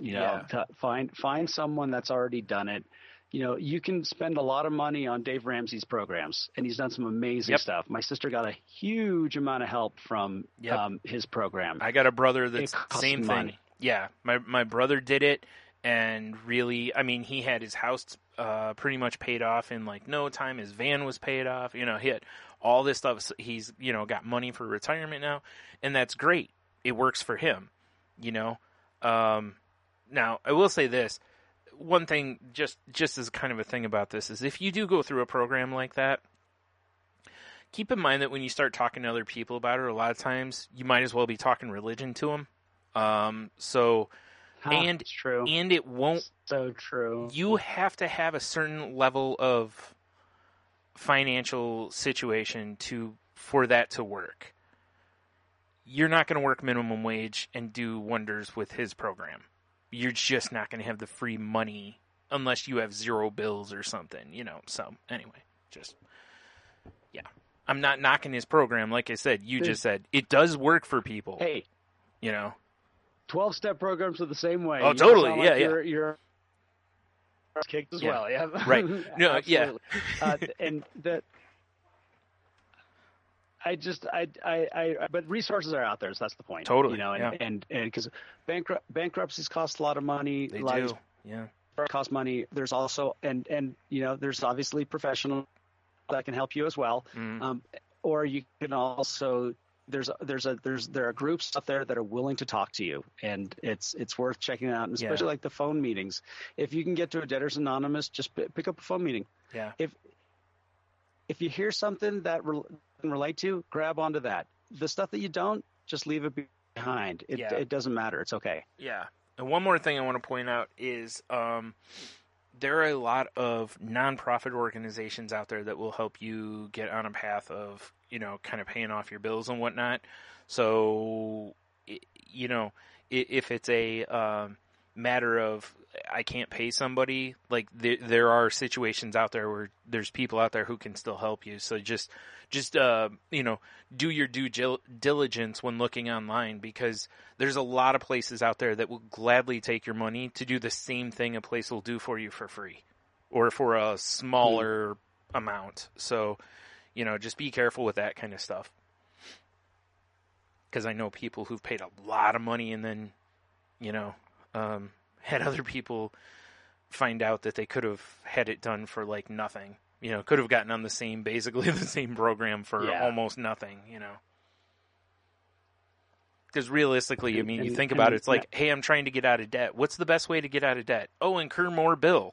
You know, find someone that's already done it. You know, you can spend a lot of money on Dave Ramsey's programs, and he's done some amazing stuff. My sister got a huge amount of help from his program. I got a brother that's costs same money. thing. Yeah, my brother did it, and really, I mean, he had his house pretty much paid off in like no time. His van was paid off. You know, he had all this stuff. So he's, you know, got money for retirement now, and that's great. It works for him, you know. Now, I will say this. One thing, just as kind of a thing about this, is if you do go through a program like that, keep in mind that when you start talking to other people about it, a lot of times you might as well be talking religion to them. It's true. And it won't. So true. You have to have a certain level of financial situation for that to work. You're not going to work minimum wage and do wonders with his program. You're just not going to have the free money unless you have zero bills or something, you know. So anyway, I'm not knocking his program. Like I said, just said it does work for people. Hey, you know, 12-step programs are the same way. Oh, totally. Like you're kicked as well. Yeah. Right. No. Yeah. And that. But resources are out there, so that's the point. Totally. You know, and because bankruptcies cost a lot of money. They do. Yeah. Cost money. There's also, and you know, there's obviously professional that can help you as well. Or you can also, there are groups out there that are willing to talk to you, and it's worth checking out, and especially like the phone meetings. If you can get to a Debtors Anonymous, just pick up a phone meeting. Yeah. If you hear something that can relate to, grab onto that. The stuff that you don't, just leave it behind. It doesn't matter. It's okay. Yeah. And one more thing I want to point out is there are a lot of nonprofit organizations out there that will help you get on a path of, you know, kind of paying off your bills and whatnot. So, you know, if it's a matter of I can't pay somebody, like there are situations out there where there's people out there who can still help you. So just you know, do your due diligence when looking online, because there's a lot of places out there that will gladly take your money to do the same thing a place will do for you for free or for a smaller amount. So, you know, just be careful with that kind of stuff. Because I know people who've paid a lot of money and then, you know, had other people find out that they could have had it done for like nothing. You know, could have gotten on basically the same program for almost nothing, you know. Because realistically, I mean, you think about it, it's like, hey, I'm trying to get out of debt. What's the best way to get out of debt? Oh, incur more bill.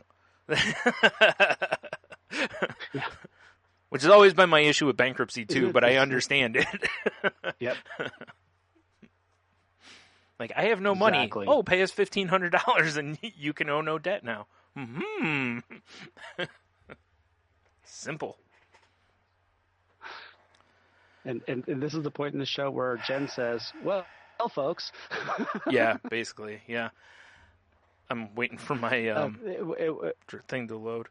Which has always been my issue with bankruptcy too, but I understand it. Yep. Like, I have no money. Oh, pay us $1,500 and you can owe no debt now. Simple. And this is the point in the show where Jen says, well folks. Yeah, basically, yeah. I'm waiting for my thing to load.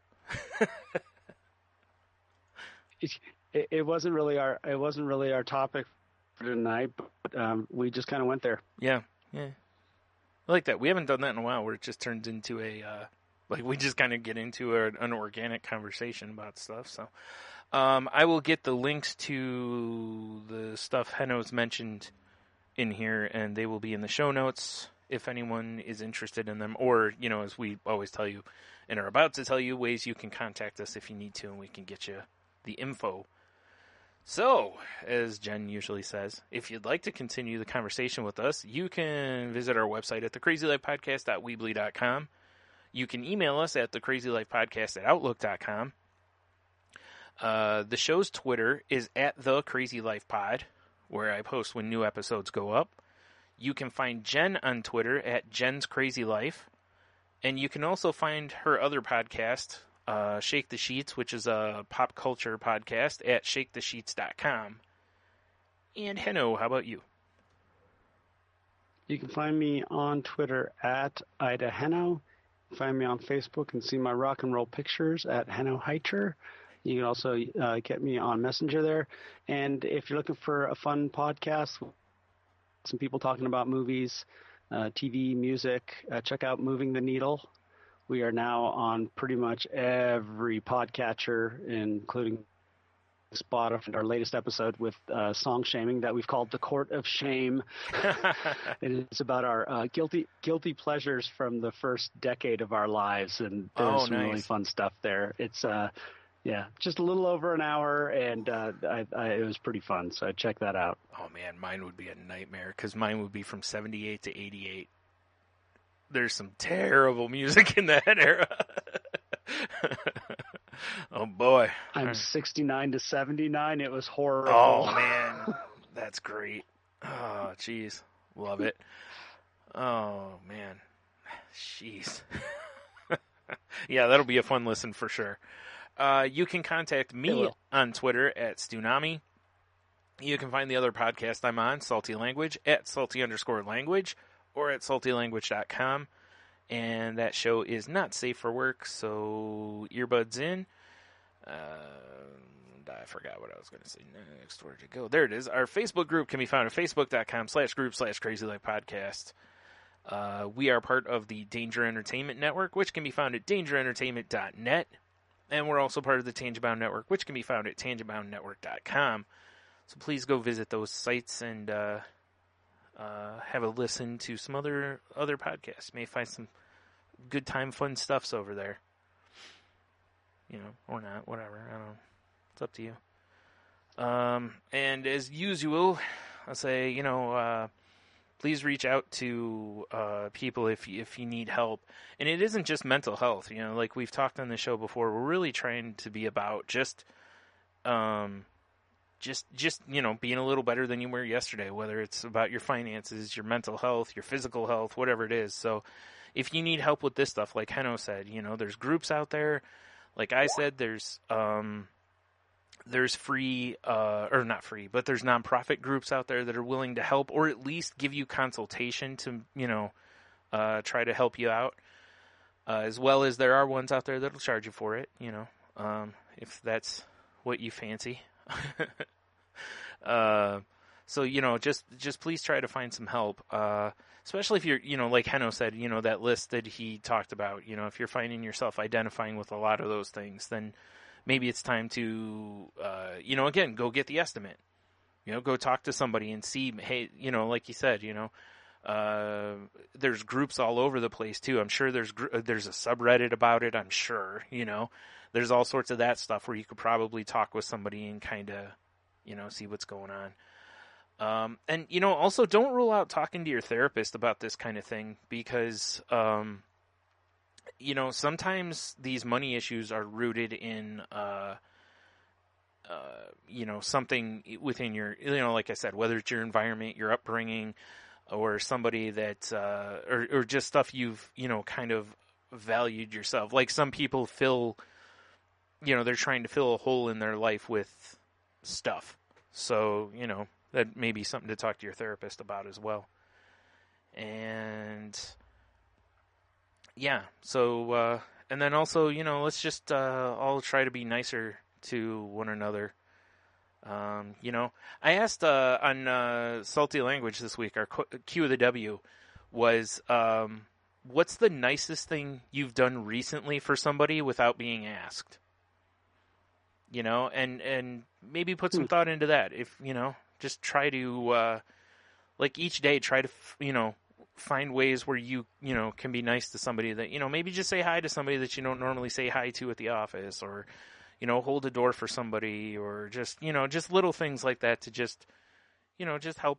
It wasn't really our topic for tonight, but we just kind of went there. Yeah. I like that. We haven't done that in a while, where it just turns into we just kind of get into an organic conversation about stuff. So, I will get the links to the stuff Heno's mentioned in here, and they will be in the show notes if anyone is interested in them, or, you know, as we always tell you and are about to tell you, ways you can contact us if you need to, and we can get you the info. So, as Jen usually says, if you'd like to continue the conversation with us, you can visit our website at thecrazylifepodcast.weebly.com. You can email us at thecrazylifepodcast@outlook.com. The show's Twitter is at thecrazylifepod, where I post when new episodes go up. You can find Jen on Twitter at Jen's Crazy Life. And you can also find her other podcast, Shake the Sheets, which is a pop culture podcast, at shakethesheets.com. And Heno, how about you? You can find me on Twitter at Ida Henno. Find me on Facebook and see my rock and roll pictures at Henno Heicher. You can also get me on Messenger there. And if you're looking for a fun podcast, some people talking about movies, TV, music, check out Moving the Needle. We are now on pretty much every podcatcher, including Spotify. Our latest episode with song shaming that we've called The Court of Shame. It's about our guilty pleasures from the first decade of our lives, and there's some really fun stuff there. It's just a little over an hour, and it was pretty fun, so check that out. Oh man, mine would be a nightmare, because mine would be from 78 to 88. There's some terrible music in that era. Oh boy. I'm 69 to 79. It was horrible. Oh man, that's great. Oh jeez, love it. Oh man, jeez. Yeah, that'll be a fun listen for sure. You can contact me on Twitter at Stunami. You can find the other podcast I'm on, Salty Language, at salty_language, or at saltylanguage.com. And that show is not safe for work, so earbuds in. I forgot what I was going to say next. Where'd it go? There it is. Our Facebook group can be found at facebook.com/group/crazylifepodcast. We are part of the Danger Entertainment Network, which can be found at dangerentertainment.net. And we're also part of the Tangentbound Network, which can be found at tangentboundnetwork.com. So please go visit those sites and have a listen to some other podcasts. You may find some good time, fun stuffs over there. You know, or not, whatever. I don't know. It's up to you. And as usual, I'll say, please reach out to people if you need help. And it isn't just mental health. You know, like we've talked on the show before, we're really trying to be about just being a little better than you were yesterday, whether it's about your finances, your mental health, your physical health, whatever it is. So if you need help with this stuff, like Henno said, there's groups out there. Like I said, there's free, or not free, but there's nonprofit groups out there that are willing to help, or at least give you consultation to, try to help you out. As well as there are ones out there that'll charge you for it, if that's what you fancy. So, just please try to find some help. Especially if you're, like Henno said, that list that he talked about, if you're finding yourself identifying with a lot of those things, then maybe it's time to, again, go get the estimate. Go talk to somebody and see, hey, like you said, there's groups all over the place too. I'm sure there's a subreddit about it. I'm sure, there's all sorts of that stuff where you could probably talk with somebody and kind of, see what's going on. And, also don't rule out talking to your therapist about this kind of thing because, sometimes these money issues are rooted in, something within your, like I said, whether it's your environment, your upbringing, or somebody that, or just stuff you've, kind of valued yourself. Like some people feel, they're trying to fill a hole in their life with stuff. So, that may be something to talk to your therapist about as well. And yeah, so, and then also, let's just all try to be nicer to one another. I asked on Salty Language this week, our Q of the W was, what's the nicest thing you've done recently for somebody without being asked? And maybe put some thought into that. If, just try to, like each day, try to, find ways where you, can be nice to somebody that, maybe just say hi to somebody that you don't normally say hi to at the office, or, hold a door for somebody, or just, just little things like that to just, just help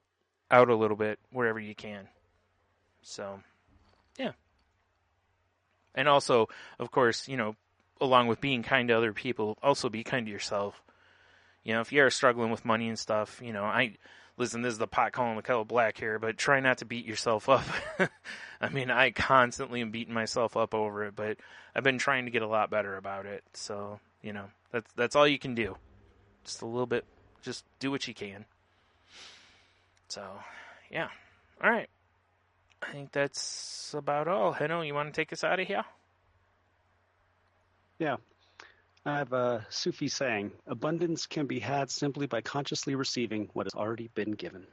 out a little bit wherever you can. So, yeah. And also, of course, along with being kind to other people, also be kind to yourself. If you're struggling with money and stuff, listen, this is the pot calling the kettle black here, but try not to beat yourself up. I mean, I constantly am beating myself up over it, but I've been trying to get a lot better about it. So, that's all you can do. Just a little bit, just do what you can. So, yeah. All right. I think that's about all. Henno, you want to take us out of here? Yeah. I have a Sufi saying, abundance can be had simply by consciously receiving what has already been given.